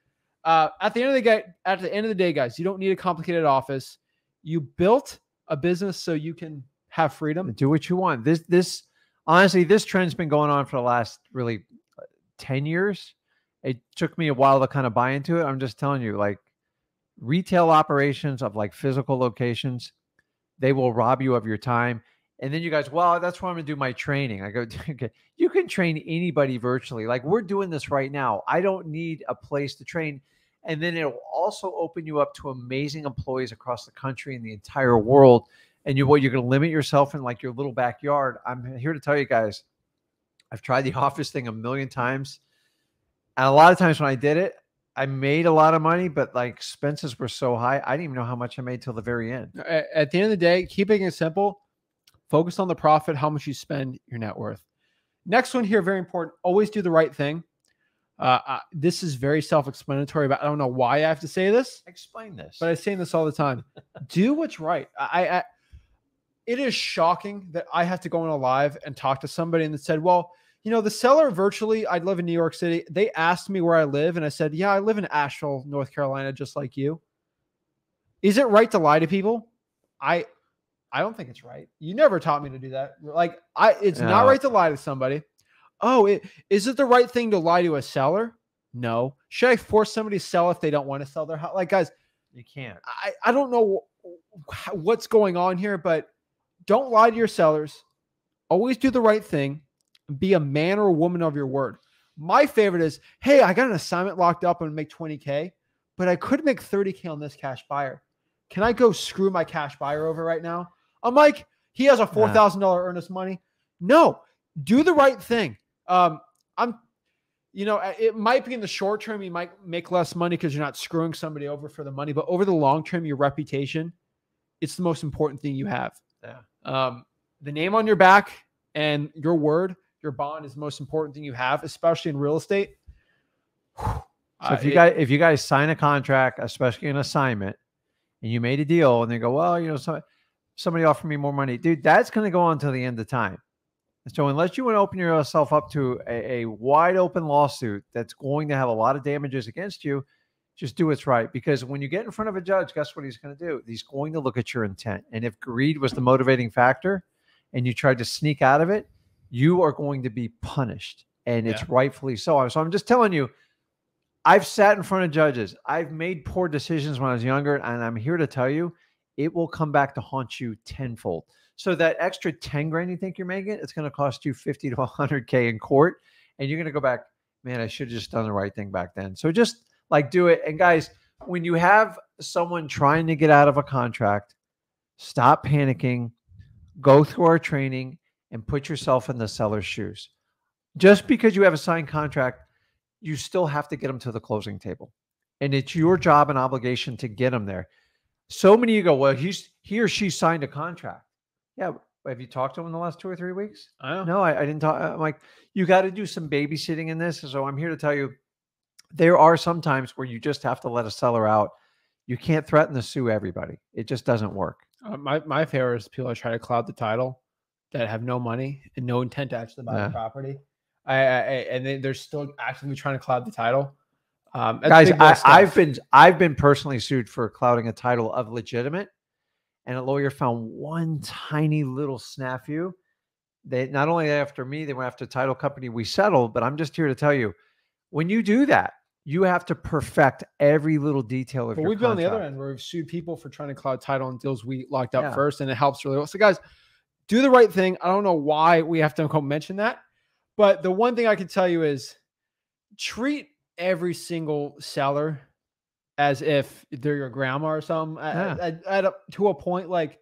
At the end of the day, guys, you don't need a complicated office. You built a business so you can have freedom. Do what you want. This honestly, this trend's been going on for the last really 10 years. It took me a while to kind of buy into it. I'm just telling you, like retail operations of like physical locations, they will rob you of your time. And then you guys, well, that's where I'm going to do my training. I go, okay, you can train anybody virtually. Like we're doing this right now. I don't need a place to train. And then it'll also open you up to amazing employees across the country and the entire world. And you're going to limit yourself in like your little backyard. I'm here to tell you guys, I've tried the office thing a million times. And a lot of times when I did it, I made a lot of money, but like expenses were so high. I didn't even know how much I made till the very end. At the end of the day, keeping it simple, focus on the profit, how much you spend, your net worth. Next one here, very important. Always do the right thing. This is very self-explanatory, but I don't know why I have to say this. Explain this. But I say this all the time. Do what's right. It is shocking that I have to go on a live and talk to somebody and that said, well, you know, the seller virtually, I live in New York City. They asked me where I live. And I said, yeah, I live in Asheville, North Carolina, just like you. Is it right to lie to people? I don't think it's right. You never taught me to do that. Like it's not right to lie to somebody. Oh, is it the right thing to lie to a seller? No. Should I force somebody to sell if they don't want to sell their house? Like, guys, you can't. I don't know what's going on here, but don't lie to your sellers. Always do the right thing. Be a man or a woman of your word. My favorite is, hey, I got an assignment locked up and make 20K, but I could make 30K on this cash buyer. Can I go screw my cash buyer over right now? I'm like, he has a $4,000 earnest money. No, do the right thing. It might be in the short term, you might make less money because you're not screwing somebody over for the money, but over the long term, your reputation, it's the most important thing you have. Yeah. The name on your back and your word, your bond is the most important thing you have, especially in real estate. So if you guys sign a contract, especially an assignment, and you made a deal and they go, well, somebody offered me more money, dude, that's going to go on till the end of time. So unless you want to open yourself up to a wide open lawsuit that's going to have a lot of damages against you, Just do what's right. Because when you get in front of a judge, guess what he's going to do? He's going to look at your intent. And if greed was the motivating factor and you tried to sneak out of it, you are going to be punished. And it's rightfully so. So I'm just telling you, I've sat in front of judges. I've made poor decisions when I was younger. And I'm here to tell you, it will come back to haunt you tenfold. So that extra 10 grand you think you're making, it's going to cost you 50 to 100K in court. And you're going to go back, man, I should have just done the right thing back then. So just like do it. And guys, when you have someone trying to get out of a contract, stop panicking, go through our training and put yourself in the seller's shoes. Just because you have a signed contract, you still have to get them to the closing table. And it's your job and obligation to get them there. So many of you go, well, he or she signed a contract. Yeah. Have you talked to him in the last 2 or 3 weeks? No, I didn't talk. I'm like, you got to do some babysitting in this. So I'm here to tell you, there are some times where you just have to let a seller out. You can't threaten to sue everybody. It just doesn't work. My favorite is people that try to cloud the title that have no money and no intent to actually buy the property. And they're still actively trying to cloud the title. Guys, I've been personally sued for clouding a title of legitimate, and a lawyer found one tiny little snafu. They not only after me, they went after the title company. We settled, but I'm just here to tell you, when you do that, you have to perfect every little detail of your contract. We've been on the other end where we've sued people for trying to cloud title on deals we locked up first, and it helps really well. So guys, do the right thing. I don't know why we have to mention that, but the one thing I can tell you is treat every single seller as if they're your grandma or something. To a point, like,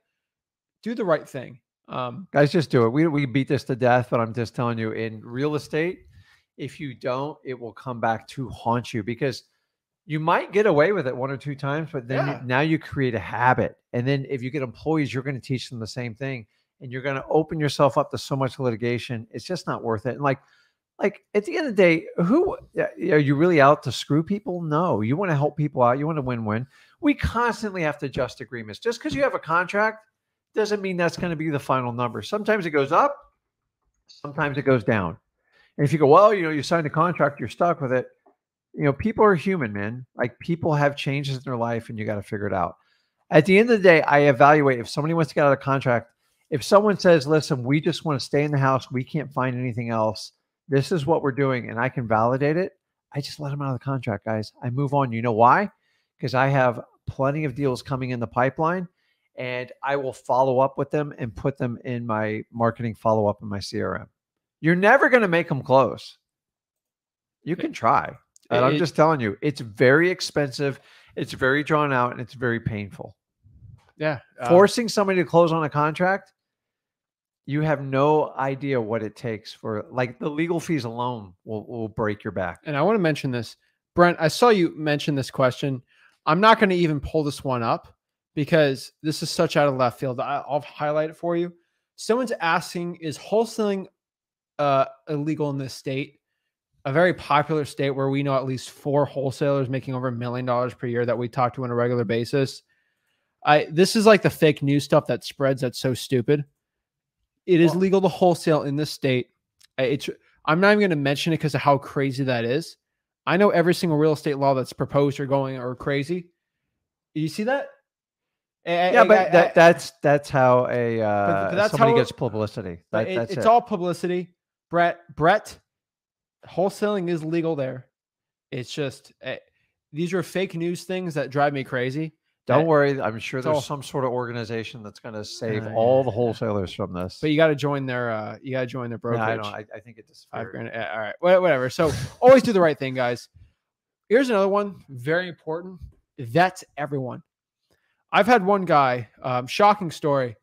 do the right thing. Guys, just do it. We beat this to death, but I'm just telling you, in real estate, if you don't, it will come back to haunt you, because you might get away with it 1 or 2 times, but then now you create a habit. And then if you get employees, you're going to teach them the same thing, and you're going to open yourself up to so much litigation. It's just not worth it. And like at the end of the day, are you really out to screw people? No, you want to help people out. You want to win-win. We constantly have to adjust agreements. Just because you have a contract doesn't mean that's going to be the final number. Sometimes it goes up, sometimes it goes down. And if you go, well, you signed a contract, you're stuck with it. People are human, man. Like, people have changes in their life, and you got to figure it out. At the end of the day, I evaluate if somebody wants to get out of a contract. If someone says, listen, we just want to stay in the house, we can't find anything else, this is what we're doing, and I can validate it, I just let them out of the contract, guys. I move on. You know why? Because I have plenty of deals coming in the pipeline, and I will follow up with them and put them in my marketing follow-up in my CRM. You're never going to make them close. You can try. And I'm just telling you, it's very expensive. It's very drawn out, and it's very painful. Yeah. Forcing somebody to close on a contract, you have no idea what it takes for, like, the legal fees alone will break your back. And I want to mention this. Brent, I saw you mention this question. I'm not going to even pull this one up because this is such out of left field. I'll highlight it for you. Someone's asking, is wholesaling illegal in this state? A very popular state where we know at least 4 wholesalers making over $1 million per year that we talk to on a regular basis. This is like the fake news stuff that spreads. That's so stupid. It is legal to wholesale in this state. I'm not even going to mention it because of how crazy that is. I know every single real estate law that's proposed or crazy. You see that? That's how somebody gets publicity. It's all publicity. Brett, wholesaling is legal there. It's just these are fake news things that drive me crazy. Don't worry. I'm sure there's some sort of organization that's going to save all the wholesalers from this. But you got to join their brokerage. No, I think it's $5,000. All right, whatever. So always do the right thing, guys. Here's another one, very important. Vet everyone. I've had one guy, shocking story.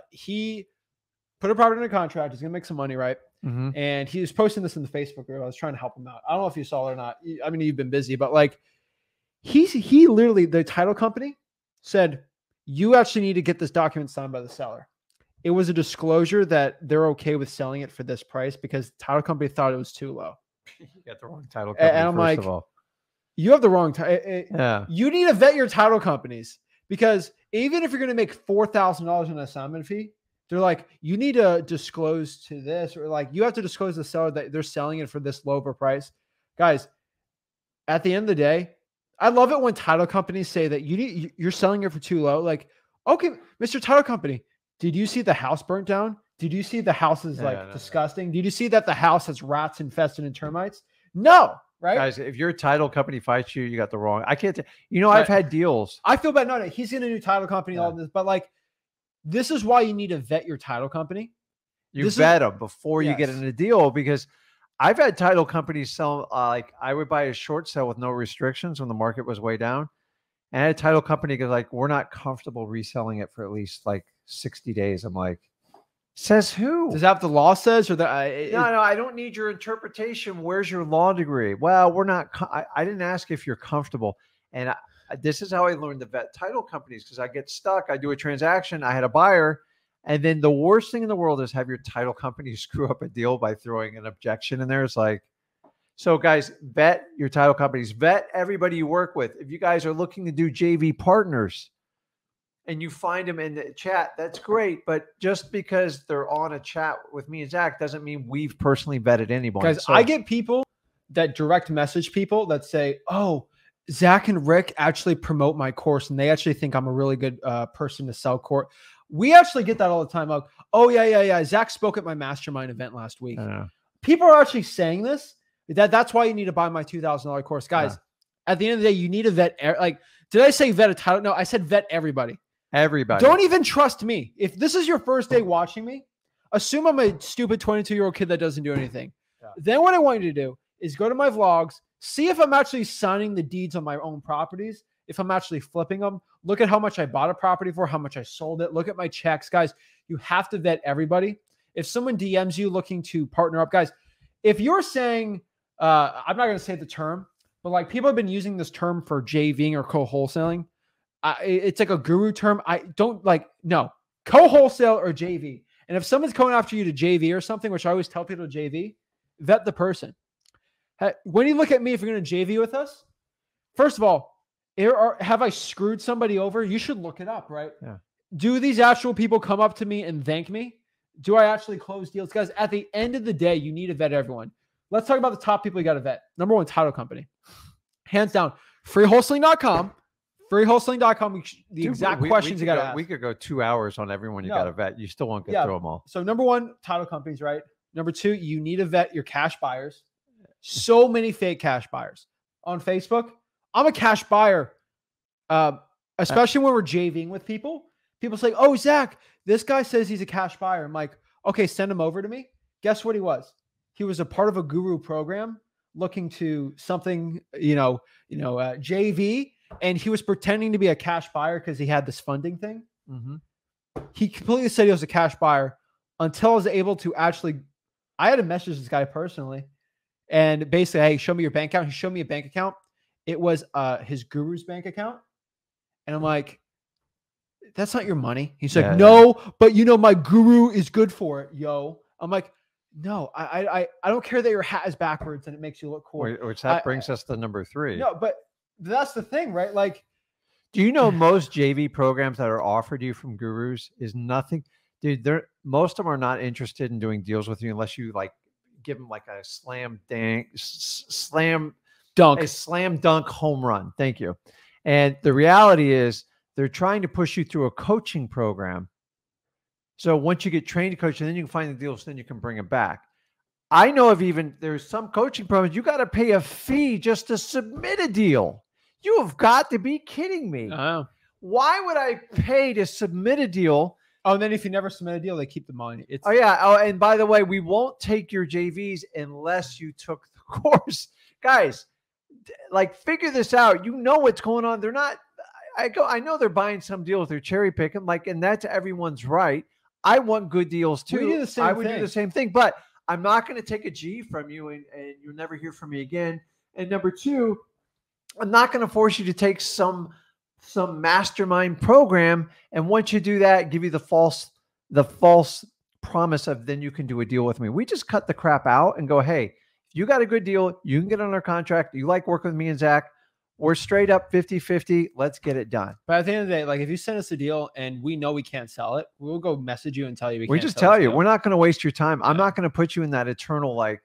He put a property in a contract. He's going to make some money, right? Mm-hmm. And he was posting this in the Facebook group. I was trying to help him out. I don't know if you saw it or not. I mean, you've been busy, but like, he literally, the title company said, you actually need to get this document signed by the seller. It was a disclosure that they're okay with selling it for this price because the title company thought it was too low. You got the wrong title company, and I'm first like, of all. You have the wrong title. Yeah. You need to vet your title companies, because even if you're going to make $4,000 in an assignment fee, they're like, you need to disclose to this, or like, you have to disclose to the seller that they're selling it for this low of a price. Guys, at the end of the day, I love it when title companies say that you're selling it for too low. Like, okay, Mr. Title Company, did you see the house burnt down? Did you see the house is disgusting? Did you see that the house has rats infested and termites? No, right? Guys, if your title company fights you, you got the wrong. I can't. I've had deals. I feel bad. No, he's in a new title company. All this, but like, this is why you need to vet your title company. You vet them before you get in a deal, because I've had title companies sell, like I would buy a short sale with no restrictions when the market was way down. And I had a title company goes like, we're not comfortable reselling it for at least like 60 days. I'm like, says who? Does that have the law says or the? No, I don't need your interpretation. Where's your law degree? Well, we're not. I didn't ask if you're comfortable. And this is how I learned to vet title companies, because I get stuck. I do a transaction. I had a buyer. And then the worst thing in the world is have your title company screw up a deal by throwing an objection in there. It's like, so guys, vet your title companies, vet everybody you work with. If you guys are looking to do JV partners and you find them in the chat, that's great. But just because they're on a chat with me and Zach doesn't mean we've personally vetted anyone. Guys, I get people that direct message people that say, oh, Zach and Rick actually promote my course and they actually think I'm a really good person to sell course. We actually get that all the time. Like, oh, yeah. Zach spoke at my mastermind event last week. People are actually saying this. That's why you need to buy my $2,000 course. Guys, at the end of the day, you need to vet. Like, did I say vet a title? No, I said vet everybody. Everybody. Don't even trust me. If this is your first day watching me, assume I'm a stupid 22-year-old kid that doesn't do anything. Then what I want you to do is go to my vlogs, see if I'm actually signing the deeds on my own properties, if I'm actually flipping them. Look at how much I bought a property for, how much I sold it. Look at my checks. Guys, you have to vet everybody. If someone DMs you looking to partner up, guys, if you're saying, I'm not going to say the term, but like people have been using this term for JVing or co-wholesaling. It's like a guru term. I don't like, no, co-wholesale or JV. And if someone's coming after you to JV or something, which I always tell people to JV, vet the person. When you look at me, if you're going to JV with us, first of all, have I screwed somebody over? You should look it up, right? Yeah. Do these actual people come up to me and thank me? Do I actually close deals? Guys, at the end of the day, you need to vet everyone. Let's talk about the top people you got to vet. Number one, title company. Hands down, freewholesaling.com. Freewholesaling.com. The exact questions you got to ask. We could go 2 hours on everyone you got to vet. You still won't get through them all. So number one, title companies, right? Number two, you need to vet your cash buyers. So many fake cash buyers on Facebook. I'm a cash buyer, especially when we're JVing with people. People say, oh, Zach, this guy says he's a cash buyer. I'm like, okay, send him over to me. Guess what he was? He was a part of a guru program looking to something, JV. And he was pretending to be a cash buyer because he had this funding thing. Mm-hmm. He completely said he was a cash buyer until I was able to actually, I had to message this guy personally. And basically, hey, show me your bank account. He showed me a bank account. It was his guru's bank account. And I'm like, that's not your money. He's like, no, but my guru is good for it, yo. I'm like, no, I don't care that your hat is backwards and it makes you look cool. Which that brings us to number 3. No, but that's the thing, right? Like, do you know most JV programs that are offered you from gurus is nothing? Dude, most of them are not interested in doing deals with you unless you like give them like a slam dunk home run. Thank you. And the reality is they're trying to push you through a coaching program. So once you get trained to coach, and then you can find the deals, then you can bring it back. I know of there's some coaching programs, you got to pay a fee just to submit a deal. You have got to be kidding me. Oh. Why would I pay to submit a deal? Oh, and then if you never submit a deal, they keep the money. Oh, and by the way, we won't take your JVs unless you took the course. Guys, like figure this out. You know what's going on. They're not, I know they're buying some deals. They're cherry picking, and that's everyone's right. I want good deals too. We do the same I would do the same thing, but I'm not going to take a G from you and you'll never hear from me again. And number 2, I'm not going to force you to take some mastermind program. And once you do that, give you the false promise of then you can do a deal with me. We just cut the crap out and go, hey, if you got a good deal, you can get on our contract. You like working with me and Zach. We're straight up 50-50. Let's get it done. But at the end of the day, like if you send us a deal and we know we can't sell it, we'll go message you and tell you we just tell you. We're not going to waste your time. I'm not going to put you in that eternal, like,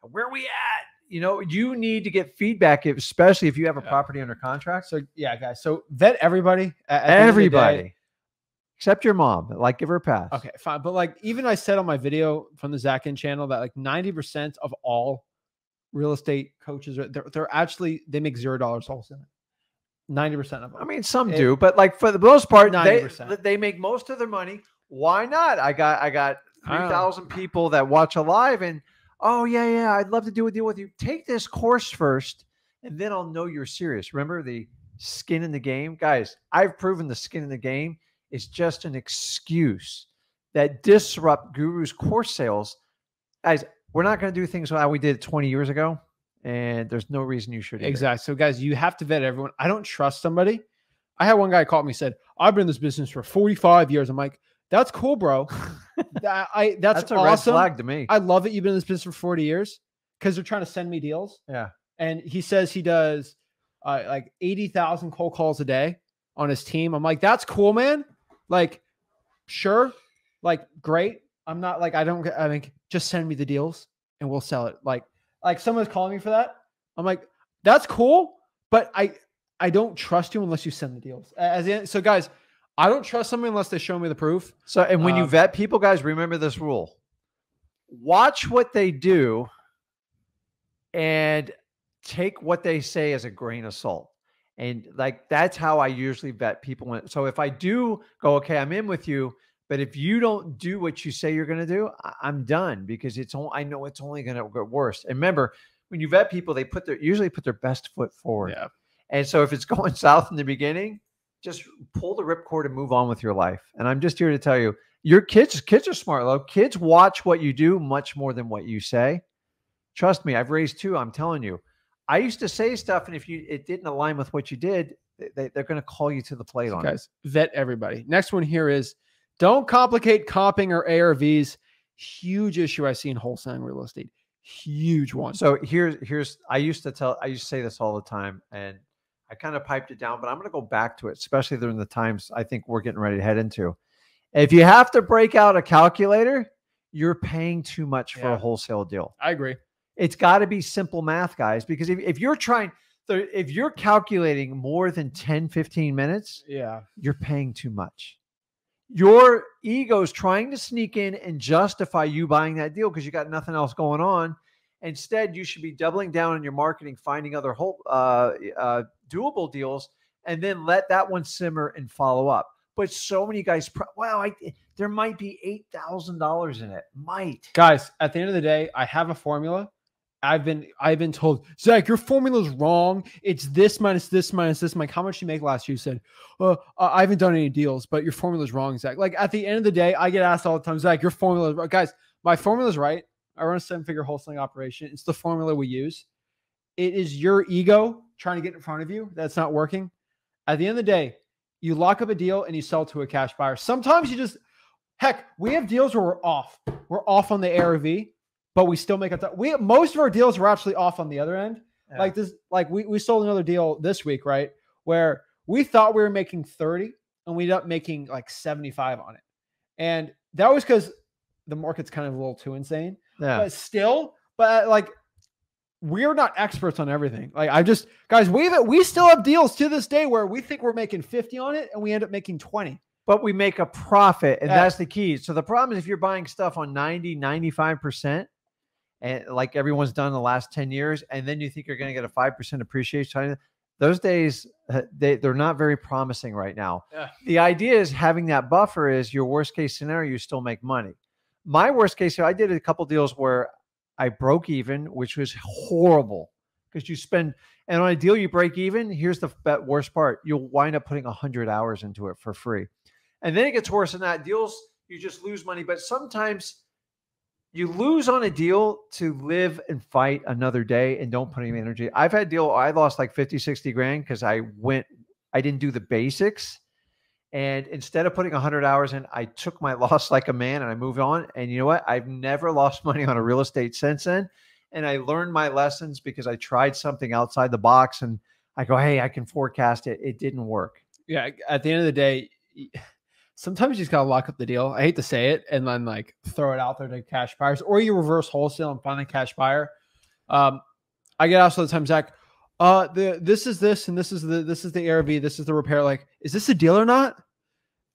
where we at? you need to get feedback, especially if you have a property under contract. So yeah, guys. So vet everybody. Everybody. Except your mom. Like, give her a pass. Okay, fine. But like, even I said on my video from the Zach Ginn channel that like 90% of all real estate coaches they make $0 wholesaling. 90% of them. I mean, some do, but like for the most part, 90%. they make most of their money. Why not? I got 3,000 people that watch a live, and oh yeah, I'd love to do a deal with you. Take this course first, and then I'll know you're serious. Remember the skin in the game, guys. I've proven the skin in the game is just an excuse that disrupt Guru's course sales. Guys, we're not going to do things how we did 20 years ago, and there's no reason you should either. Exactly. So guys, you have to vet everyone. I don't trust somebody. I had one guy call me, said, I've been in this business for 45 years. I'm like, that's cool, bro. That's a awesome. red flag to me. I love that you've been in this business for 40 years because they're trying to send me deals. Yeah. And he says he does like 80,000 cold calls a day on his team. I'm like, that's cool, man. Like, sure. Like, great. I'm not like, I mean, just send me the deals and we'll sell it. Like someone's calling me for that. I'm like, that's cool. But I don't trust you unless you send the deals. So guys, I don't trust somebody unless they show me the proof. So, and when you vet people, guys, remember this rule. Watch what they do and take what they say as a grain of salt. And like, that's how I usually vet people. So if I do go, okay, I'm in with you, but if you don't do what you say you're going to do, I'm done, because I know it's only going to get worse. And remember, when you vet people, they usually put their best foot forward. Yeah. And so if it's going south in the beginning, just pull the ripcord and move on with your life. And I'm just here to tell you, your kids are smart, though. Kids watch what you do much more than what you say. Trust me, I've raised two. I'm telling you. I used to say stuff, and if it didn't align with what you did, they're going to call you to the plate on it. Guys, vet everybody. Next one here is don't complicate comping or ARVs. Huge issue I see in wholesaling real estate. Huge one. So here's I used to say this all the time, and I kind of piped it down, but I'm going to go back to it, especially during the times I think we're getting ready to head into. If you have to break out a calculator, you're paying too much for a wholesale deal. I agree. It's got to be simple math, guys, because if you're calculating more than 10, 15 minutes, you're paying too much. Your ego's trying to sneak in and justify you buying that deal because you got nothing else going on. Instead, you should be doubling down on your marketing, finding other doable deals, and then let that one simmer and follow up. But so many guys, there might be $8,000 in it. Guys, at the end of the day, I have a formula. I've been told, Zach, your formula is wrong. It's this minus this minus this. I'm like, how much did you make last year? You said, I haven't done any deals, but your formula is wrong, Zach. Like, at the end of the day, I get asked all the time, Zach, your formula is wrong. Guys, my formula is right. I run a 7-figure wholesaling operation. It's the formula we use. It is your ego trying to get in front of you that's not working. At the end of the day, you lock up a deal and you sell to a cash buyer. Sometimes we have deals where we're off. We're off on the ARV, but we still make it. Most of our deals were actually off on the other end. Yeah. Like we sold another deal this week, right? Where we thought we were making 30 and we ended up making like 75 on it. And that was because the market's kind of a little too insane. Yeah. But like, we're not experts on everything. Like, guys, we still have deals to this day where we think we're making 50 on it and we end up making 20. But we make a profit, and that's the key. So the problem is if you're buying stuff on 90, 95%, and like everyone's done in the last 10 years, and then you think you're going to get a 5% appreciation, those days, they're not very promising right now. Yeah. The idea is having that buffer is your worst case scenario, you still make money. My worst case scenario, I did a couple deals where I broke even, which was horrible because you spend, and on a deal you break even, here's the worst part. You'll wind up putting 100 hours into it for free. And then it gets worse than that. Deals, you just lose money. But sometimes you lose on a deal to live and fight another day and don't put any energy. I've had deal, I lost like 50, 60 grand because I didn't do the basics. And instead of putting 100 hours in, I took my loss like a man and I moved on. And you know what? I've never lost money on a real estate since then. And I learned my lessons because I tried something outside the box and I go, hey, I can forecast it. It didn't work. Yeah. At the end of the day, sometimes you just got to lock up the deal. I hate to say it. And then like throw it out there to cash buyers, or you reverse wholesale and find a cash buyer. I get asked all the time, Zach, this is this, and this is the ARV, this is the repair. Like, is this a deal or not?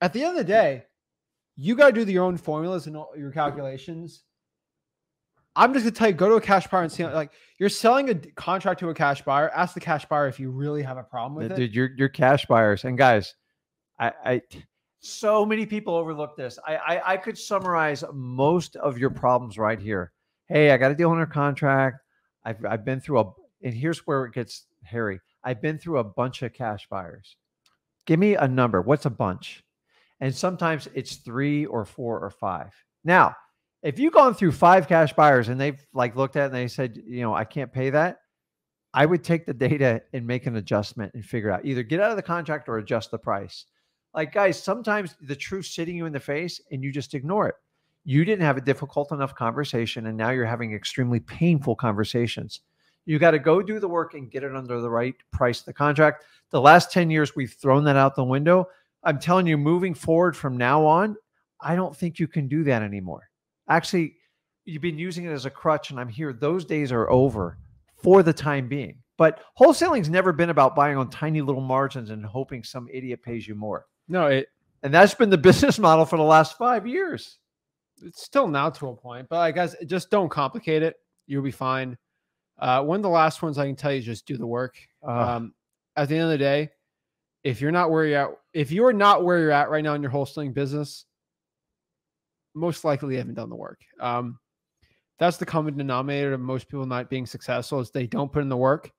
At the end of the day, you got to do your own formulas and all your calculations. I'm just gonna tell you, go to a cash buyer and see, like, you're selling a contract to a cash buyer. Ask the cash buyer if you really have a problem with it. Dude, you're cash buyers. And guys, I so many people overlook this. I could summarize most of your problems right here. Hey, I got a deal under contract. I've been through and here's where it gets hairy. I've been through a bunch of cash buyers. Give me a number. What's a bunch? And sometimes it's 3 or 4 or 5. Now, if you've gone through 5 cash buyers and they've like looked at it and they said, I can't pay that, I would take the data and make an adjustment and figure out either get out of the contract or adjust the price. Like, guys, sometimes the truth's sitting you in the face and you just ignore it. You didn't have a difficult enough conversation and now you're having extremely painful conversations. You got to go do the work and get it under the right price of the contract. The last 10 years, we've thrown that out the window. I'm telling you, moving forward from now on, I don't think you can do that anymore. Actually, you've been using it as a crutch, and I'm here. Those days are over for the time being. But wholesaling's never been about buying on tiny little margins and hoping some idiot pays you more. No, and that's been the business model for the last 5 years. It's still now to a point, but guys, just don't complicate it. You'll be fine. One of the last ones I can tell you is just do the work. At the end of the day, if you're not where you're at right now in your wholesaling business, most likely you haven't done the work. That's the common denominator of most people not being successful is they don't put in the work.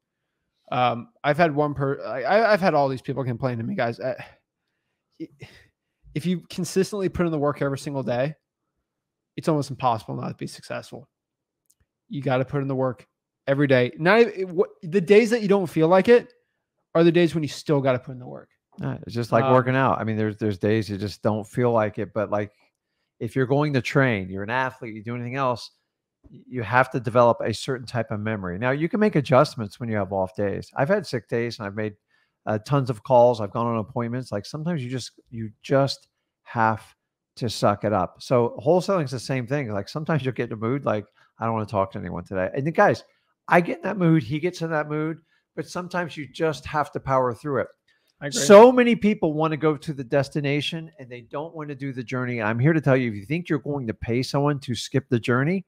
I've had I've had all these people complain to me, guys. If you consistently put in the work every single day, it's almost impossible not to be successful. You got to put in the work every day. The days that you don't feel like it are the days when you still got to put in the work. It's just like working out. I mean, there's days you just don't feel like it, but like if you're going to train, you're an athlete, you do anything else, you have to develop a certain type of memory. Now you can make adjustments when you have off days. I've had sick days and I've made tons of calls. I've gone on appointments. Like sometimes you just have to suck it up. So wholesaling is the same thing. Like sometimes you'll get in a mood, like I don't want to talk to anyone today. And the guys, I get in that mood. He gets in that mood, but sometimes you just have to power through it. So many people want to go to the destination and they don't want to do the journey. I'm here to tell you, if you think you're going to pay someone to skip the journey,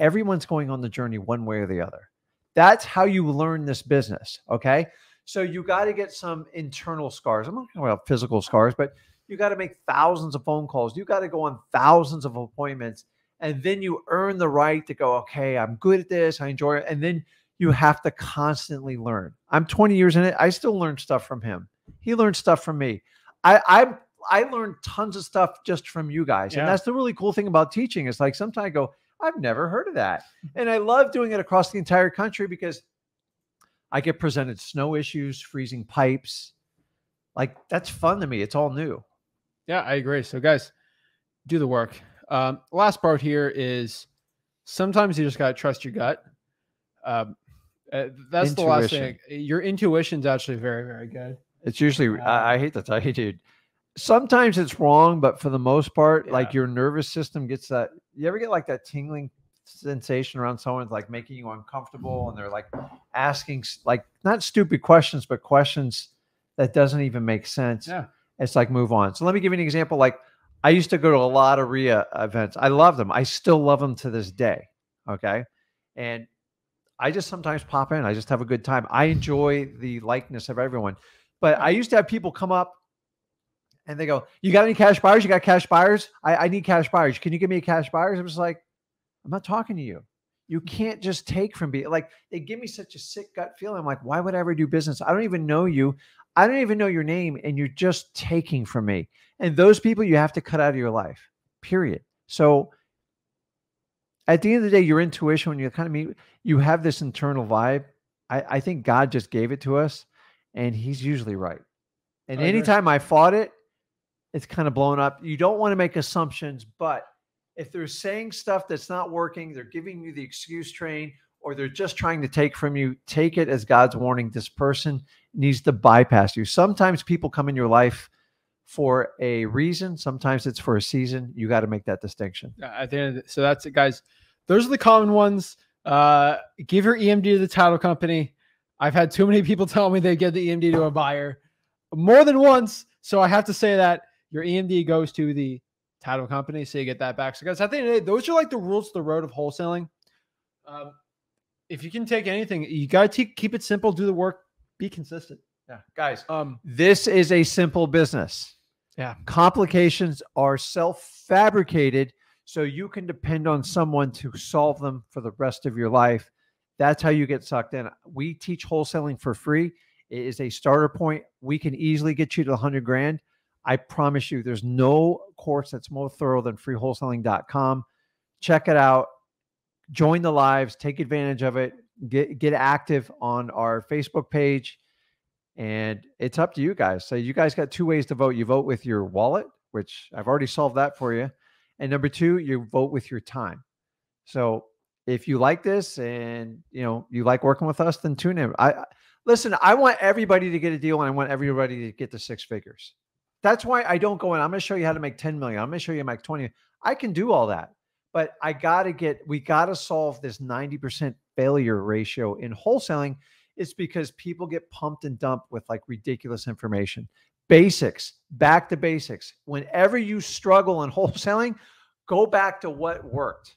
everyone's going on the journey one way or the other. That's how you learn this business. Okay. So you got to get some internal scars. I'm not talking about physical scars, but you got to make thousands of phone calls. You got to go on thousands of appointments. And then you earn the right to go, okay, I'm good at this. I enjoy it. And then you have to constantly learn. I'm 20 years in it. I still learn stuff from him. He learned stuff from me. I learned tons of stuff just from you guys. Yeah. And that's the really cool thing about teaching. It's like sometimes I go, I've never heard of that. And I love doing it across the entire country because I get presented snow issues, freezing pipes. Like that's fun to me. It's all new. Yeah, I agree. So guys, do the work. Last part here is sometimes you just got to trust your gut. That's the last thing. Your intuition's actually very, very good. It's usually, I hate to tell you, dude. Sometimes it's wrong, but for the most part, like your nervous system gets that. You ever get like that tingling sensation around someone's like making you uncomfortable and they're like asking like not stupid questions, but questions that doesn't even make sense. Yeah. It's like, move on. So let me give you an example. Like I used to go to a lot of RIA events. I love them. I still love them to this day. Okay. And I just sometimes pop in. I just have a good time. I enjoy the likeness of everyone. But I used to have people come up and they go, you got any cash buyers? You got cash buyers? I need cash buyers. Can you give me a cash buyers? I was like, I'm not talking to you. You can't just take from me. Like they give me such a sick gut feeling. I'm like, why would I ever do business? I don't even know you. I don't even know your name. And you're just taking from me. And those people you have to cut out of your life, period. So at the end of the day, your intuition, when you kind of meet, you have this internal vibe. I think God just gave it to us and he's usually right. And anytime I fought it, it's kind of blown up. You don't want to make assumptions, but if they're saying stuff that's not working, they're giving you the excuse train, or they're just trying to take from you, take it as God's warning. This person needs to bypass you. Sometimes people come in your life for a reason. Sometimes it's for a season. You got to make that distinction. So that's it, guys. Those are the common ones. Give your EMD to the title company. I've had too many people tell me they give the EMD to a buyer more than once. So I have to say that your EMD goes to the title company. So you get that back. So guys, I think those are like the rules of the road of wholesaling. If you can take anything, you got to keep it simple, do the work, be consistent. Yeah. Guys, this is a simple business. Yeah. Complications are self-fabricated, so you can depend on someone to solve them for the rest of your life. That's how you get sucked in. We teach wholesaling for free. It is a starter point. We can easily get you to 100 grand. I promise you, there's no course that's more thorough than freewholesaling.com. Check it out. Join the lives. Take advantage of it. Get active on our Facebook page. And it's up to you guys. So you guys got two ways to vote. You vote with your wallet, which I've already solved that for you. And number two, you vote with your time. So if you like this and you like working with us, then tune in. Listen, I want everybody to get a deal and I want everybody to get to 6 figures. That's why I don't go in. I'm going to show you how to make 10 million. I'm going to show you how to make 20. I can do all that, but we got to solve this 90% failure ratio in wholesaling. It's because people get pumped and dumped with like ridiculous information. Basics, back to basics. Whenever you struggle in wholesaling, go back to what worked.